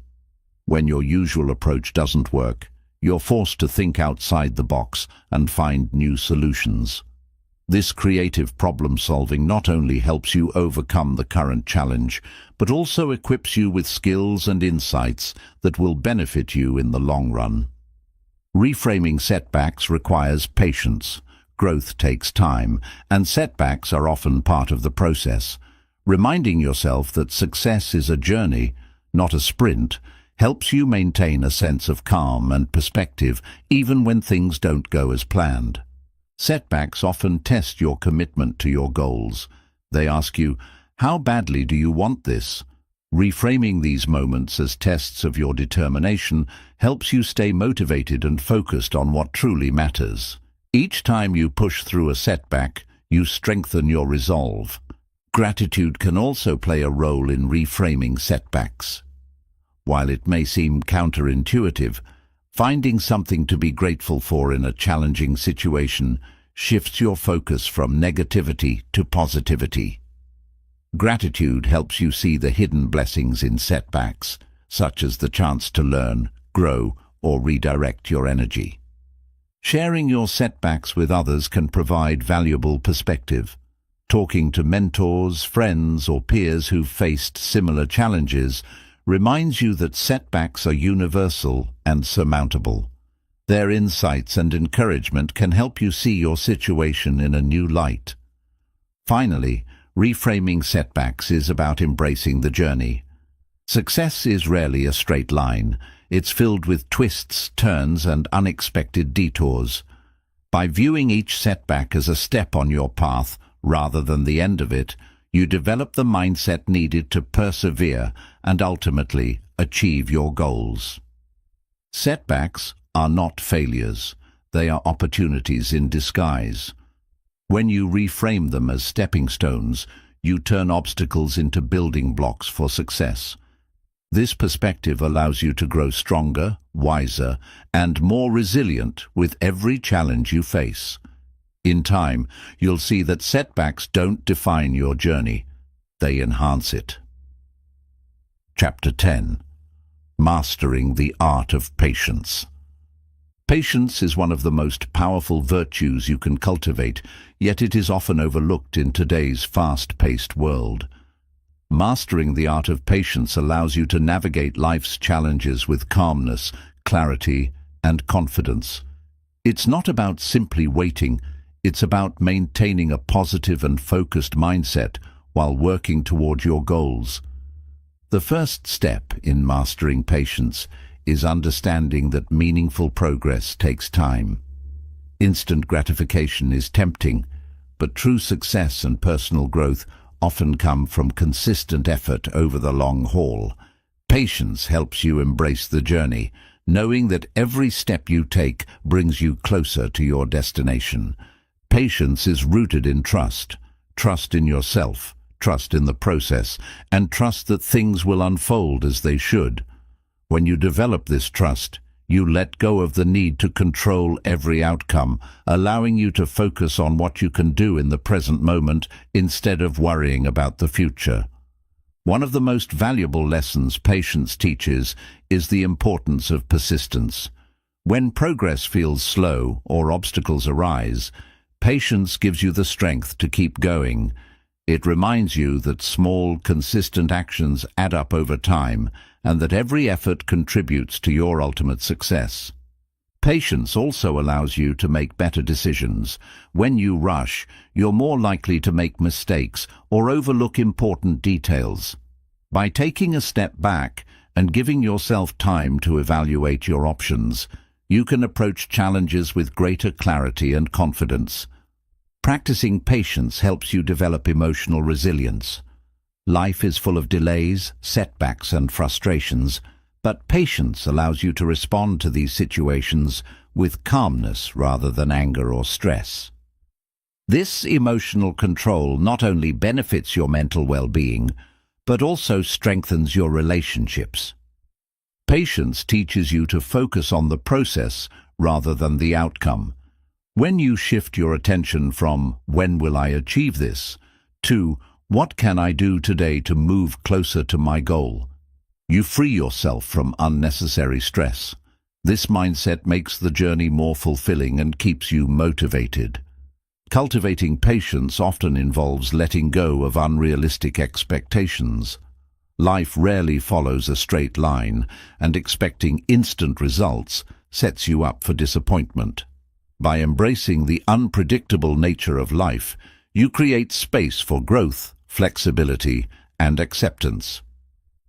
When your usual approach doesn't work, you're forced to think outside the box and find new solutions. This creative problem-solving not only helps you overcome the current challenge, but also equips you with skills and insights that will benefit you in the long run. Reframing setbacks requires patience. Growth takes time, and setbacks are often part of the process. Reminding yourself that success is a journey, not a sprint, helps you maintain a sense of calm and perspective even when things don't go as planned. Setbacks often test your commitment to your goals. They ask you, how badly do you want this? Reframing these moments as tests of your determination helps you stay motivated and focused on what truly matters. Each time you push through a setback, you strengthen your resolve. Gratitude can also play a role in reframing setbacks. While it may seem counterintuitive, finding something to be grateful for in a challenging situation shifts your focus from negativity to positivity. Gratitude helps you see the hidden blessings in setbacks, such as the chance to learn, grow, or redirect your energy. Sharing your setbacks with others can provide valuable perspective. Talking to mentors, friends, or peers who've faced similar challenges reminds you that setbacks are universal and surmountable. Their insights and encouragement can help you see your situation in a new light. Finally, reframing setbacks is about embracing the journey. Success is rarely a straight line. It's filled with twists, turns, and unexpected detours. By viewing each setback as a step on your path rather than the end of it, you develop the mindset needed to persevere and ultimately achieve your goals. Setbacks are not failures. They are opportunities in disguise. When you reframe them as stepping stones, you turn obstacles into building blocks for success. This perspective allows you to grow stronger, wiser, and more resilient with every challenge you face. In time, you'll see that setbacks don't define your journey. They enhance it. Chapter 10. Mastering the Art of Patience. Patience is one of the most powerful virtues you can cultivate, yet it is often overlooked in today's fast-paced world. Mastering the art of patience allows you to navigate life's challenges with calmness, clarity, and confidence. It's not about simply waiting. It's about maintaining a positive and focused mindset while working toward your goals. The first step in mastering patience is understanding that meaningful progress takes time. Instant gratification is tempting, but true success and personal growth often come from consistent effort over the long haul. Patience helps you embrace the journey, knowing that every step you take brings you closer to your destination. Patience is rooted in trust. Trust in yourself, trust in the process, and trust that things will unfold as they should. When you develop this trust, You let go of the need to control every outcome, allowing you to focus on what you can do in the present moment instead of worrying about the future. One of the most valuable lessons patience teaches is the importance of persistence. When progress feels slow or obstacles arise, patience gives you the strength to keep going. It reminds you that small, consistent actions add up over time, and that every effort contributes to your ultimate success. Patience also allows you to make better decisions. When you rush, you're more likely to make mistakes or overlook important details. By taking a step back and giving yourself time to evaluate your options, you can approach challenges with greater clarity and confidence. Practicing patience helps you develop emotional resilience. Life is full of delays, setbacks, and frustrations, but patience allows you to respond to these situations with calmness rather than anger or stress. This emotional control not only benefits your mental well-being, but also strengthens your relationships. Patience teaches you to focus on the process rather than the outcome. When you shift your attention from "when will I achieve this" to "what can I do today to move closer to my goal?" you free yourself from unnecessary stress. This mindset makes the journey more fulfilling and keeps you motivated. Cultivating patience often involves letting go of unrealistic expectations. Life rarely follows a straight line, and expecting instant results sets you up for disappointment. By embracing the unpredictable nature of life, you create space for growth, flexibility, and acceptance.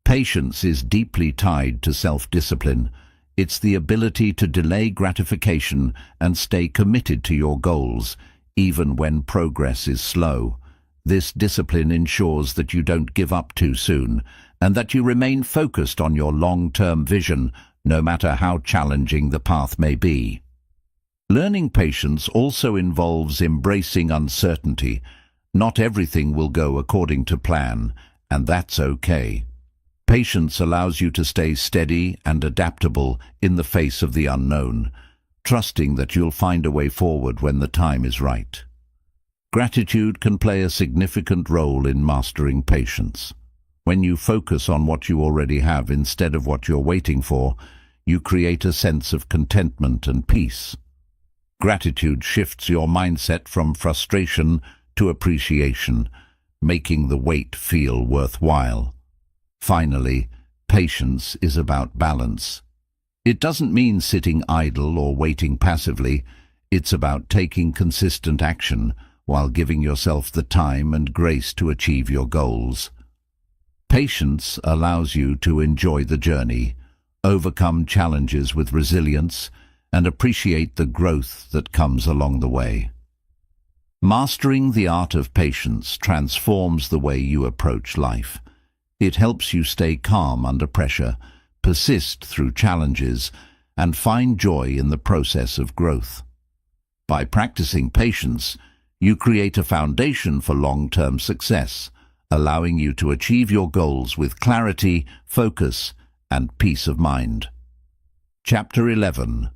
Patience is deeply tied to self-discipline. It's the ability to delay gratification and stay committed to your goals, even when progress is slow. This discipline ensures that you don't give up too soon, and that you remain focused on your long-term vision, no matter how challenging the path may be. Learning patience also involves embracing uncertainty. Not everything will go according to plan, and that's okay. Patience allows you to stay steady and adaptable in the face of the unknown, trusting that you'll find a way forward when the time is right. Gratitude can play a significant role in mastering patience. When you focus on what you already have instead of what you're waiting for, you create a sense of contentment and peace. Gratitude shifts your mindset from frustration to appreciation, making the wait feel worthwhile. Finally, patience is about balance. It doesn't mean sitting idle or waiting passively. It's about taking consistent action while giving yourself the time and grace to achieve your goals. Patience allows you to enjoy the journey, overcome challenges with resilience, and appreciate the growth that comes along the way. Mastering the art of patience transforms the way you approach life. It helps you stay calm under pressure, persist through challenges, and find joy in the process of growth. By practicing patience, you create a foundation for long-term success, allowing you to achieve your goals with clarity, focus, and peace of mind. Chapter 11.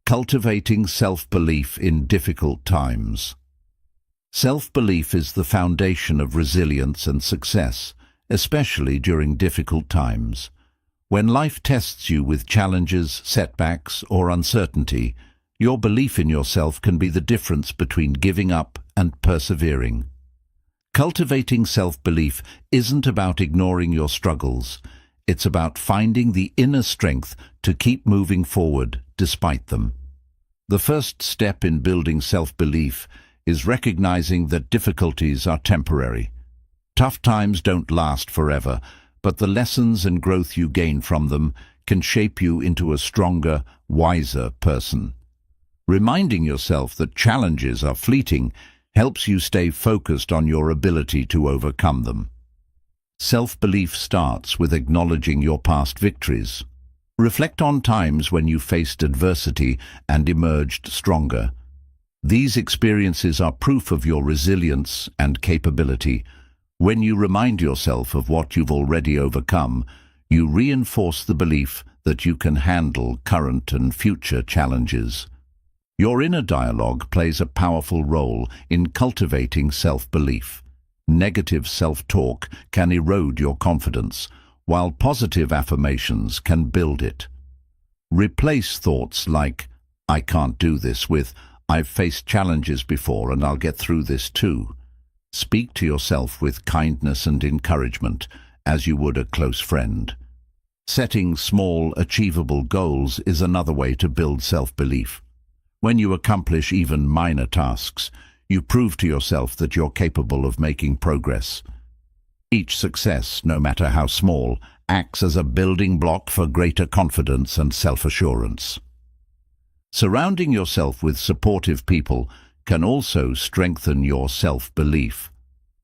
Cultivating self-belief in difficult times. Self-belief is the foundation of resilience and success, especially during difficult times. When life tests you with challenges, setbacks, or uncertainty, your belief in yourself can be the difference between giving up and persevering. Cultivating self-belief isn't about ignoring your struggles. It's about finding the inner strength to keep moving forward despite them. The first step in building self-belief is recognizing that difficulties are temporary. Tough times don't last forever, but the lessons and growth you gain from them can shape you into a stronger, wiser person. Reminding yourself that challenges are fleeting helps you stay focused on your ability to overcome them. Self-belief starts with acknowledging your past victories. Reflect on times when you faced adversity and emerged stronger. These experiences are proof of your resilience and capability. When you remind yourself of what you've already overcome, you reinforce the belief that you can handle current and future challenges. Your inner dialogue plays a powerful role in cultivating self-belief. Negative self-talk can erode your confidence, while positive affirmations can build it. Replace thoughts like, "I can't do this," with, "I've faced challenges before and I'll get through this too." Speak to yourself with kindness and encouragement, as you would a close friend. Setting small, achievable goals is another way to build self-belief. When you accomplish even minor tasks, you prove to yourself that you're capable of making progress. Each success, no matter how small, acts as a building block for greater confidence and self-assurance. Surrounding yourself with supportive people can also strengthen your self-belief.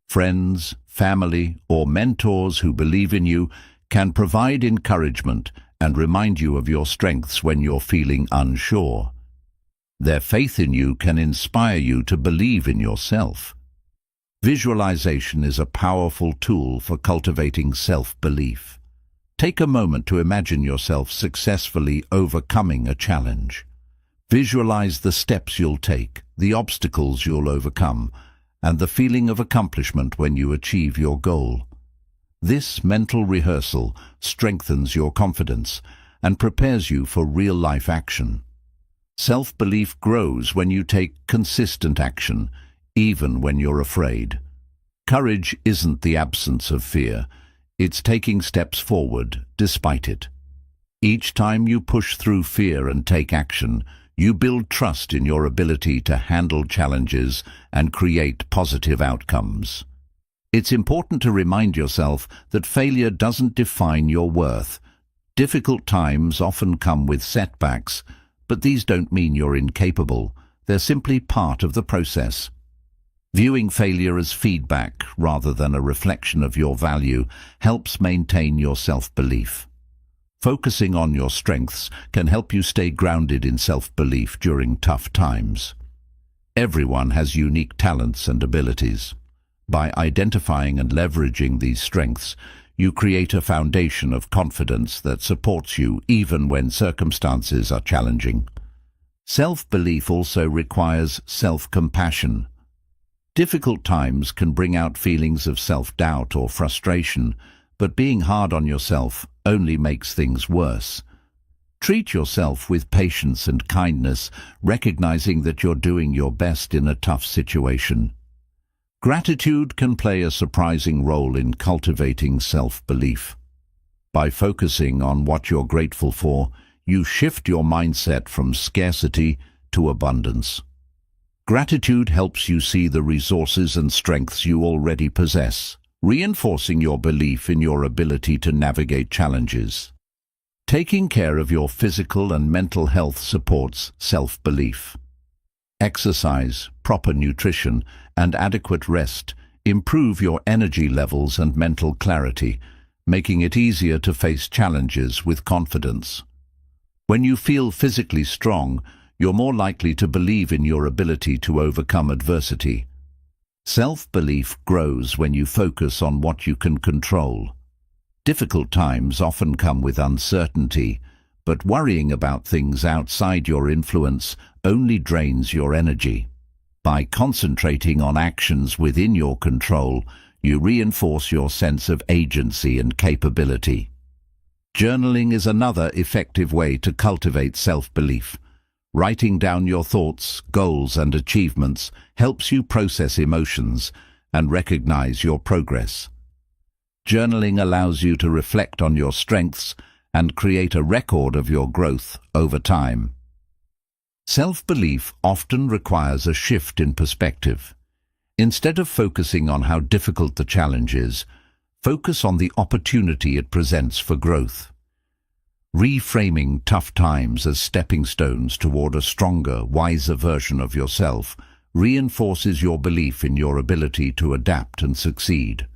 Friends, family, or mentors who believe in you can provide encouragement and remind you of your strengths when you're feeling unsure. Their faith in you can inspire you to believe in yourself. Visualization is a powerful tool for cultivating self-belief. Take a moment to imagine yourself successfully overcoming a challenge. Visualize the steps you'll take, the obstacles you'll overcome, and the feeling of accomplishment when you achieve your goal. This mental rehearsal strengthens your confidence and prepares you for real-life action. Self-belief grows when you take consistent action, even when you're afraid. Courage isn't the absence of fear, it's taking steps forward despite it. Each time you push through fear and take action, you build trust in your ability to handle challenges and create positive outcomes. It's important to remind yourself that failure doesn't define your worth. Difficult times often come with setbacks, but these don't mean you're incapable. They're simply part of the process. Viewing failure as feedback rather than a reflection of your value helps maintain your self-belief. Focusing on your strengths can help you stay grounded in self-belief during tough times. Everyone has unique talents and abilities. By identifying and leveraging these strengths, you create a foundation of confidence that supports you even when circumstances are challenging. Self-belief also requires self-compassion. Difficult times can bring out feelings of self-doubt or frustration, but being hard on yourself only makes things worse. Treat yourself with patience and kindness, recognizing that you're doing your best in a tough situation. Gratitude can play a surprising role in cultivating self-belief. By focusing on what you're grateful for, you shift your mindset from scarcity to abundance. Gratitude helps you see the resources and strengths you already possess, reinforcing your belief in your ability to navigate challenges. Taking care of your physical and mental health supports self-belief. Exercise, proper nutrition, and adequate rest improve your energy levels and mental clarity, making it easier to face challenges with confidence. When you feel physically strong, you're more likely to believe in your ability to overcome adversity. Self-belief grows when you focus on what you can control. Difficult times often come with uncertainty, but worrying about things outside your influence only drains your energy. By concentrating on actions within your control, you reinforce your sense of agency and capability. Journaling is another effective way to cultivate self-belief. Writing down your thoughts, goals, and achievements helps you process emotions and recognize your progress. Journaling allows you to reflect on your strengths and create a record of your growth over time. Self-belief often requires a shift in perspective. Instead of focusing on how difficult the challenge is, focus on the opportunity it presents for growth. Reframing tough times as stepping stones toward a stronger, wiser version of yourself reinforces your belief in your ability to adapt and succeed.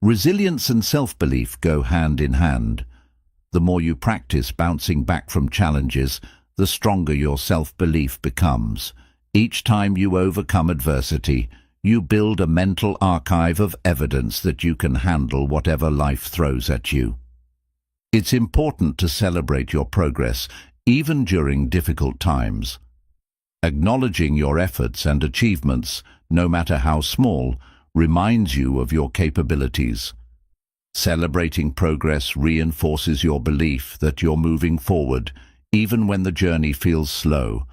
Resilience and self-belief go hand in hand. The more you practice bouncing back from challenges, the stronger your self-belief becomes. Each time you overcome adversity, you build a mental archive of evidence that you can handle whatever life throws at you. It's important to celebrate your progress, even during difficult times. Acknowledging your efforts and achievements, no matter how small, reminds you of your capabilities. Celebrating progress reinforces your belief that you're moving forward, even when the journey feels slow.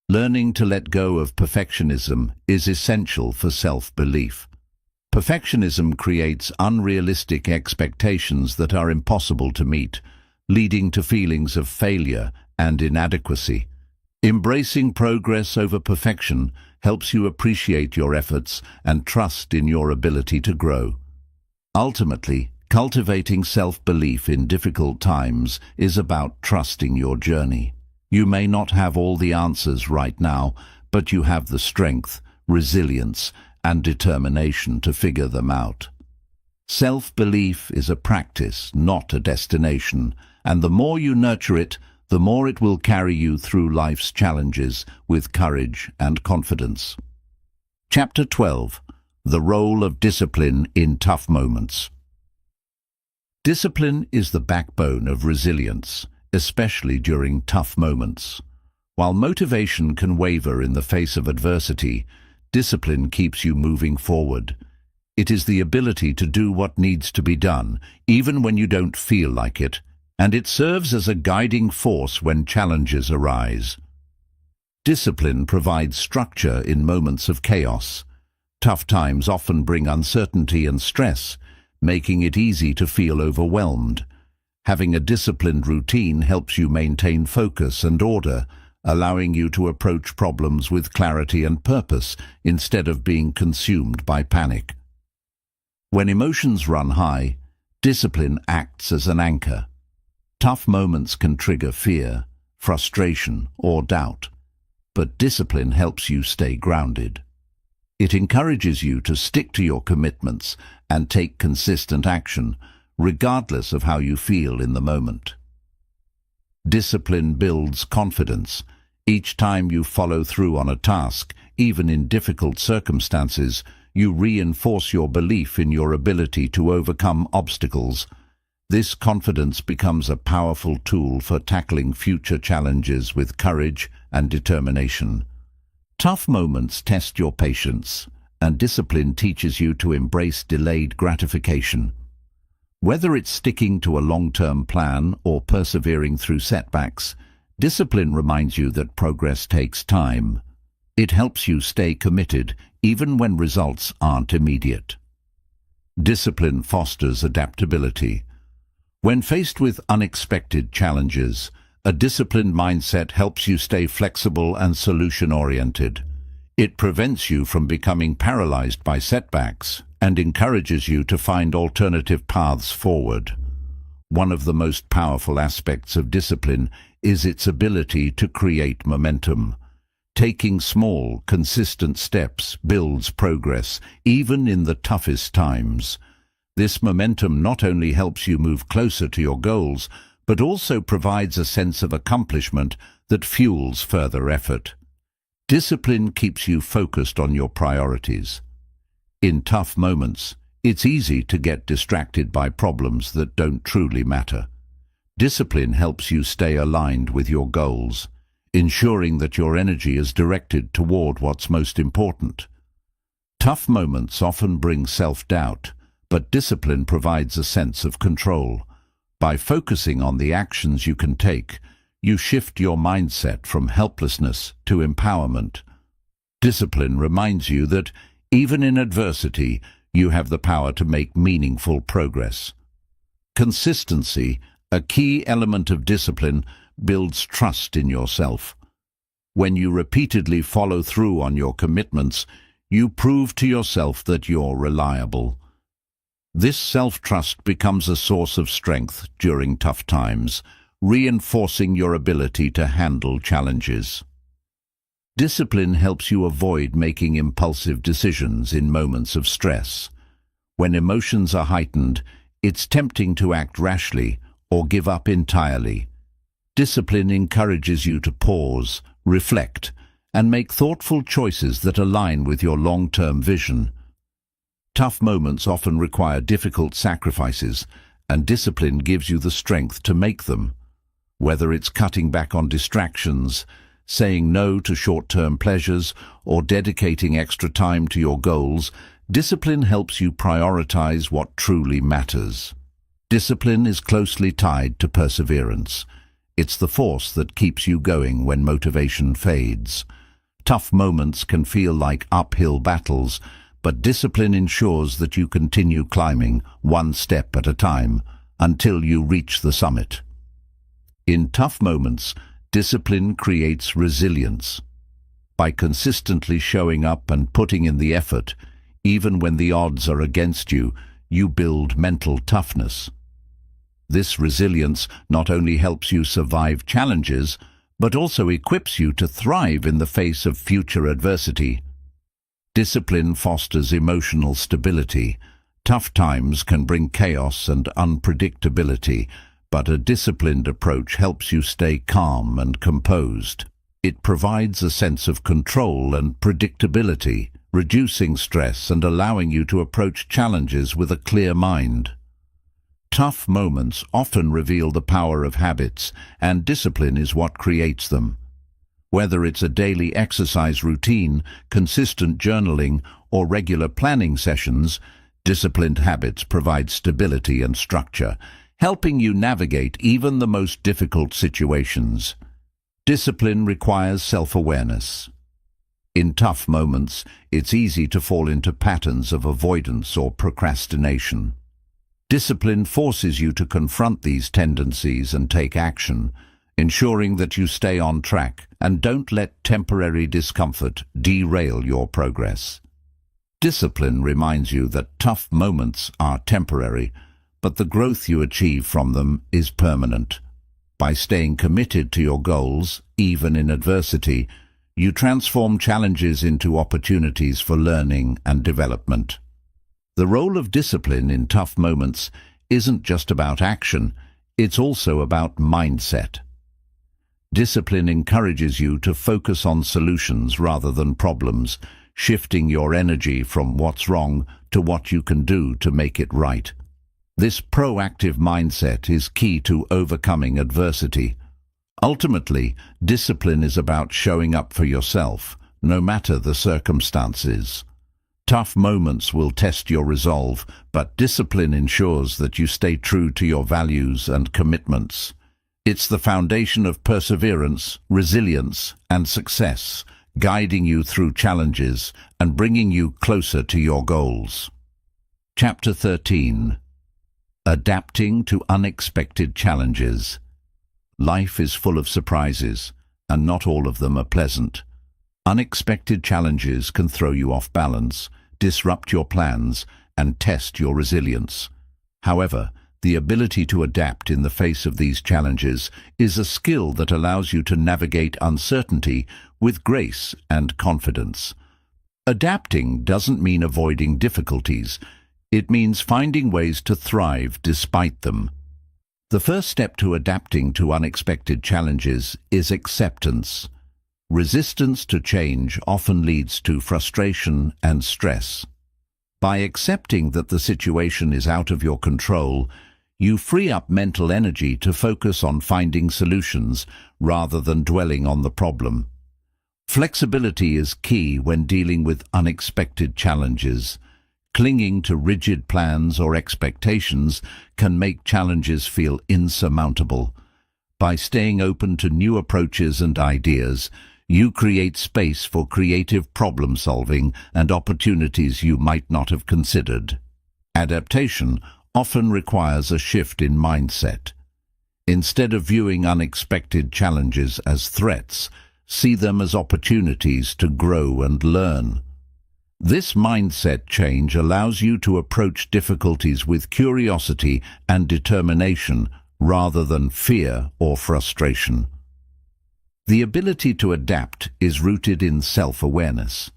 Learning to let go of perfectionism is essential for self-belief. Perfectionism creates unrealistic expectations that are impossible to meet, leading to feelings of failure and inadequacy. Embracing progress over perfection helps you appreciate your efforts and trust in your ability to grow. Ultimately, cultivating self-belief in difficult times is about trusting your journey. You may not have all the answers right now, but you have the strength, resilience, and determination to figure them out. Self-belief is a practice, not a destination, and the more you nurture it, the more it will carry you through life's challenges with courage and confidence. Chapter 12. The Role of Discipline in Tough Moments. Discipline is the backbone of resilience, especially during tough moments. While motivation can waver in the face of adversity, discipline keeps you moving forward. It is the ability to do what needs to be done, even when you don't feel like it, and it serves as a guiding force when challenges arise. Discipline provides structure in moments of chaos. Tough times often bring uncertainty and stress, making it easy to feel overwhelmed. Having a disciplined routine helps you maintain focus and order, allowing you to approach problems with clarity and purpose instead of being consumed by panic. When emotions run high, discipline acts as an anchor. Tough moments can trigger fear, frustration, or doubt, but discipline helps you stay grounded. It encourages you to stick to your commitments and take consistent action, regardless of how you feel in the moment. Discipline builds confidence. Each time you follow through on a task, even in difficult circumstances, you reinforce your belief in your ability to overcome obstacles. This confidence becomes a powerful tool for tackling future challenges with courage and determination. Tough moments test your patience, and discipline teaches you to embrace delayed gratification. Whether it's sticking to a long-term plan or persevering through setbacks, discipline reminds you that progress takes time. It helps you stay committed even when results aren't immediate. Discipline fosters adaptability. When faced with unexpected challenges, a disciplined mindset helps you stay flexible and solution-oriented. It prevents you from becoming paralyzed by setbacks and encourages you to find alternative paths forward. One of the most powerful aspects of discipline is its ability to create momentum. Taking small, consistent steps builds progress, even in the toughest times. This momentum not only helps you move closer to your goals, but also provides a sense of accomplishment that fuels further effort. Discipline keeps you focused on your priorities. In tough moments, it's easy to get distracted by problems that don't truly matter. Discipline helps you stay aligned with your goals, ensuring that your energy is directed toward what's most important. Tough moments often bring self-doubt, but discipline provides a sense of control. By focusing on the actions you can take, you shift your mindset from helplessness to empowerment. Discipline reminds you that, even in adversity, you have the power to make meaningful progress. Consistency, a key element of discipline, builds trust in yourself. When you repeatedly follow through on your commitments, you prove to yourself that you're reliable. This self-trust becomes a source of strength during tough times, reinforcing your ability to handle challenges. Discipline helps you avoid making impulsive decisions in moments of stress. When emotions are heightened, it's tempting to act rashly or give up entirely. Discipline encourages you to pause, reflect, and make thoughtful choices that align with your long-term vision. Tough moments often require difficult sacrifices, and discipline gives you the strength to make them. Whether it's cutting back on distractions, saying no to short-term pleasures, or dedicating extra time to your goals, discipline helps you prioritize what truly matters. Discipline is closely tied to perseverance. It's the force that keeps you going when motivation fades. Tough moments can feel like uphill battles, but discipline ensures that you continue climbing one step at a time until you reach the summit. In tough moments, discipline creates resilience. By consistently showing up and putting in the effort, even when the odds are against you, you build mental toughness. This resilience not only helps you survive challenges, but also equips you to thrive in the face of future adversity. Discipline fosters emotional stability. Tough times can bring chaos and unpredictability, but a disciplined approach helps you stay calm and composed. It provides a sense of control and predictability, reducing stress and allowing you to approach challenges with a clear mind. Tough moments often reveal the power of habits, and discipline is what creates them. Whether it's a daily exercise routine, consistent journaling, or regular planning sessions, disciplined habits provide stability and structure, helping you navigate even the most difficult situations. Discipline requires self-awareness. In tough moments, it's easy to fall into patterns of avoidance or procrastination. Discipline forces you to confront these tendencies and take action, ensuring that you stay on track and don't let temporary discomfort derail your progress. Discipline reminds you that tough moments are temporary, but the growth you achieve from them is permanent. By staying committed to your goals, even in adversity, you transform challenges into opportunities for learning and development. The role of discipline in tough moments isn't just about action, it's also about mindset. Discipline encourages you to focus on solutions rather than problems, shifting your energy from what's wrong to what you can do to make it right. This proactive mindset is key to overcoming adversity. Ultimately, discipline is about showing up for yourself, no matter the circumstances. Tough moments will test your resolve, but discipline ensures that you stay true to your values and commitments. It's the foundation of perseverance, resilience, and success, guiding you through challenges and bringing you closer to your goals. Chapter 13. Adapting to unexpected challenges. Life is full of surprises, and not all of them are pleasant. Unexpected challenges can throw you off balance, disrupt your plans, and test your resilience. However, the ability to adapt in the face of these challenges is a skill that allows you to navigate uncertainty with grace and confidence. Adapting doesn't mean avoiding difficulties. It means finding ways to thrive despite them. The first step to adapting to unexpected challenges is acceptance. Resistance to change often leads to frustration and stress. By accepting that the situation is out of your control, you free up mental energy to focus on finding solutions rather than dwelling on the problem. Flexibility is key when dealing with unexpected challenges. Clinging to rigid plans or expectations can make challenges feel insurmountable. By staying open to new approaches and ideas, you create space for creative problem-solving and opportunities you might not have considered. Adaptation often requires a shift in mindset. Instead of viewing unexpected challenges as threats, see them as opportunities to grow and learn. This mindset change allows you to approach difficulties with curiosity and determination rather than fear or frustration. The ability to adapt is rooted in self-awareness.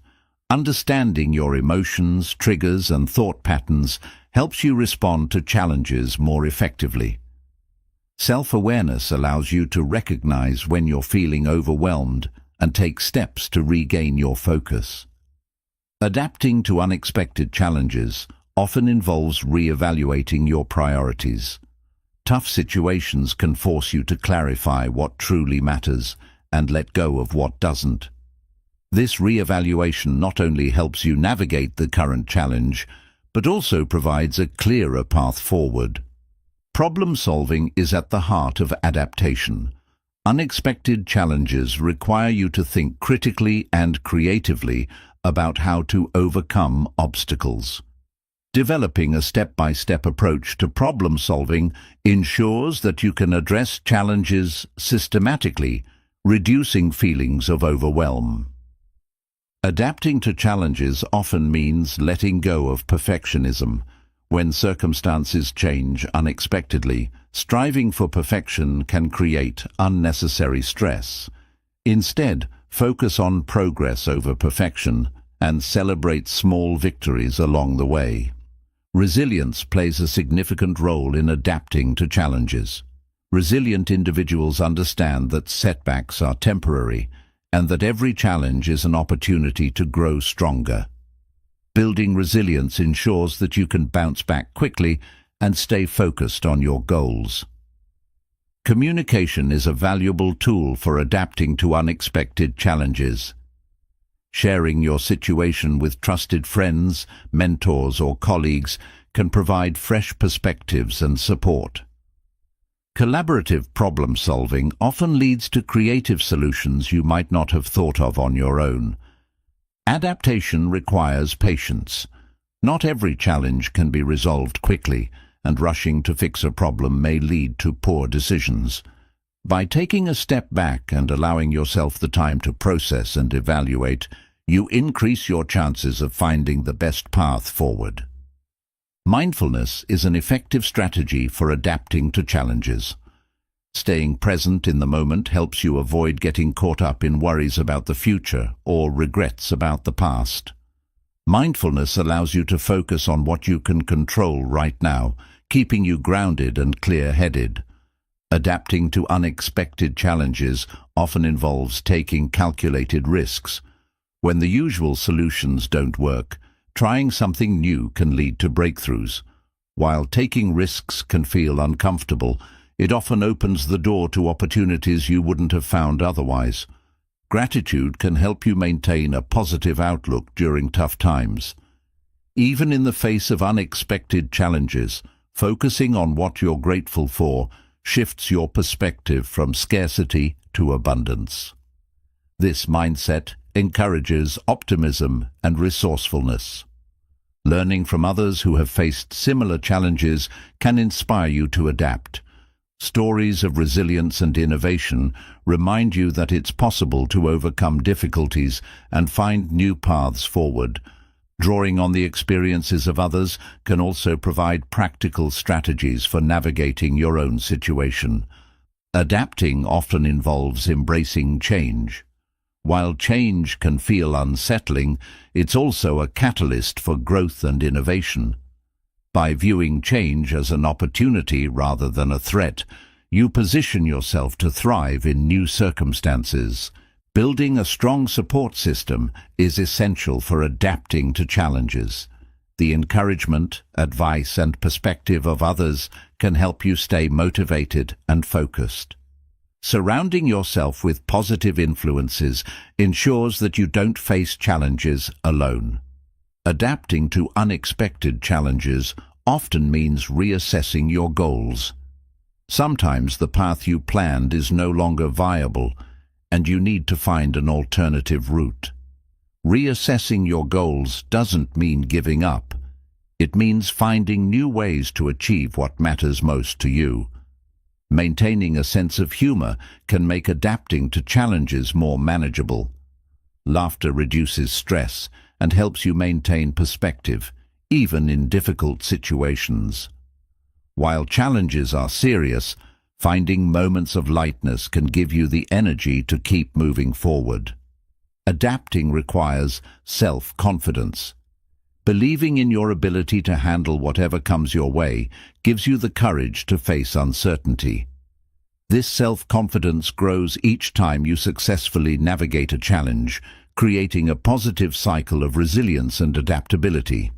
Understanding your emotions, triggers, and thought patterns helps you respond to challenges more effectively. Self-awareness allows you to recognize when you're feeling overwhelmed and take steps to regain your focus. Adapting to unexpected challenges often involves re-evaluating your priorities. Tough situations can force you to clarify what truly matters and let go of what doesn't. This re-evaluation not only helps you navigate the current challenge, but also provides a clearer path forward. Problem solving is at the heart of adaptation. Unexpected challenges require you to think critically and creatively about how to overcome obstacles. Developing a step-by-step approach to problem solving ensures that you can address challenges systematically, reducing feelings of overwhelm. Adapting to challenges often means letting go of perfectionism. When circumstances change unexpectedly, striving for perfection can create unnecessary stress. Instead, focus on progress over perfection and celebrate small victories along the way. Resilience plays a significant role in adapting to challenges. Resilient individuals understand that setbacks are temporary and that every challenge is an opportunity to grow stronger. Building resilience ensures that you can bounce back quickly and stay focused on your goals. Communication is a valuable tool for adapting to unexpected challenges. Sharing your situation with trusted friends, mentors, or colleagues can provide fresh perspectives and support. Collaborative problem solving often leads to creative solutions you might not have thought of on your own. Adaptation requires patience. Not every challenge can be resolved quickly, and rushing to fix a problem may lead to poor decisions. By taking a step back and allowing yourself the time to process and evaluate, you increase your chances of finding the best path forward. Mindfulness is an effective strategy for adapting to challenges. Staying present in the moment helps you avoid getting caught up in worries about the future or regrets about the past. Mindfulness allows you to focus on what you can control right now, keeping you grounded and clear-headed. Adapting to unexpected challenges often involves taking calculated risks. When the usual solutions don't work, trying something new can lead to breakthroughs. While taking risks can feel uncomfortable, it often opens the door to opportunities you wouldn't have found otherwise. Gratitude can help you maintain a positive outlook during tough times. Even in the face of unexpected challenges, focusing on what you're grateful for shifts your perspective from scarcity to abundance. This mindset encourages optimism and resourcefulness. Learning from others who have faced similar challenges can inspire you to adapt. Stories of resilience and innovation remind you that it's possible to overcome difficulties and find new paths forward. Drawing on the experiences of others can also provide practical strategies for navigating your own situation. Adapting often involves embracing change. While change can feel unsettling, it's also a catalyst for growth and innovation. By viewing change as an opportunity rather than a threat, you position yourself to thrive in new circumstances. Building a strong support system is essential for adapting to challenges. The encouragement, advice, and perspective of others can help you stay motivated and focused. Surrounding yourself with positive influences ensures that you don't face challenges alone. Adapting to unexpected challenges often means reassessing your goals. Sometimes the path you planned is no longer viable, and you need to find an alternative route. Reassessing your goals doesn't mean giving up. It means finding new ways to achieve what matters most to you. Maintaining a sense of humor can make adapting to challenges more manageable. Laughter reduces stress and helps you maintain perspective, even in difficult situations. While challenges are serious, finding moments of lightness can give you the energy to keep moving forward. Adapting requires self-confidence. Believing in your ability to handle whatever comes your way gives you the courage to face uncertainty. This self-confidence grows each time you successfully navigate a challenge, creating a positive cycle of resilience and adaptability.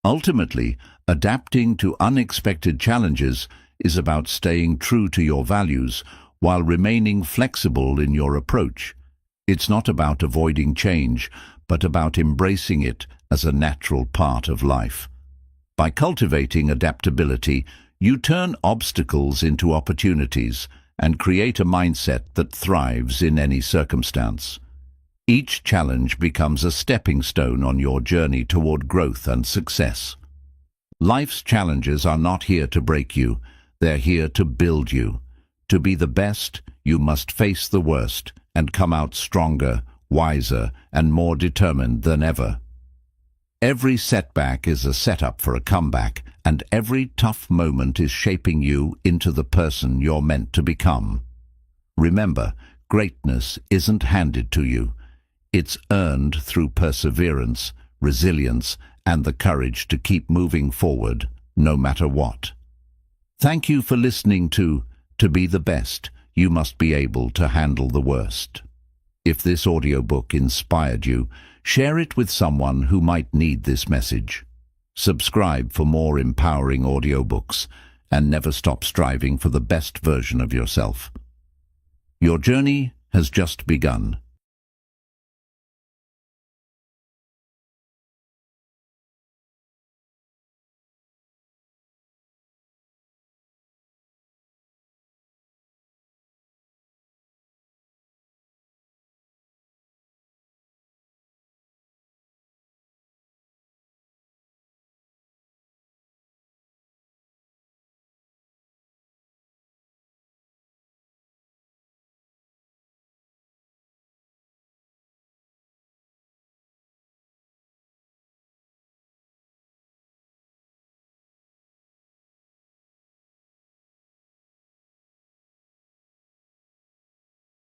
Ultimately, adapting to unexpected challenges is about staying true to your values while remaining flexible in your approach. It's not about avoiding change, but about embracing it as a natural part of life. By cultivating adaptability, you turn obstacles into opportunities and create a mindset that thrives in any circumstance. Each challenge becomes a stepping stone on your journey toward growth and success. Life's challenges are not here to break you, they're here to build you. To be the best, you must face the worst and come out stronger, wiser, and more determined than ever. Every setback is a setup for a comeback, and every tough moment is shaping you into the person you're meant to become. Remember, greatness isn't handed to you. It's earned through perseverance, resilience, and the courage to keep moving forward, no matter what. Thank you for listening to Be the Best, You Must Be Able to Handle the Worst. If this audiobook inspired you, share it with someone who might need this message. Subscribe for more empowering audiobooks, and never stop striving for the best version of yourself. Your journey has just begun.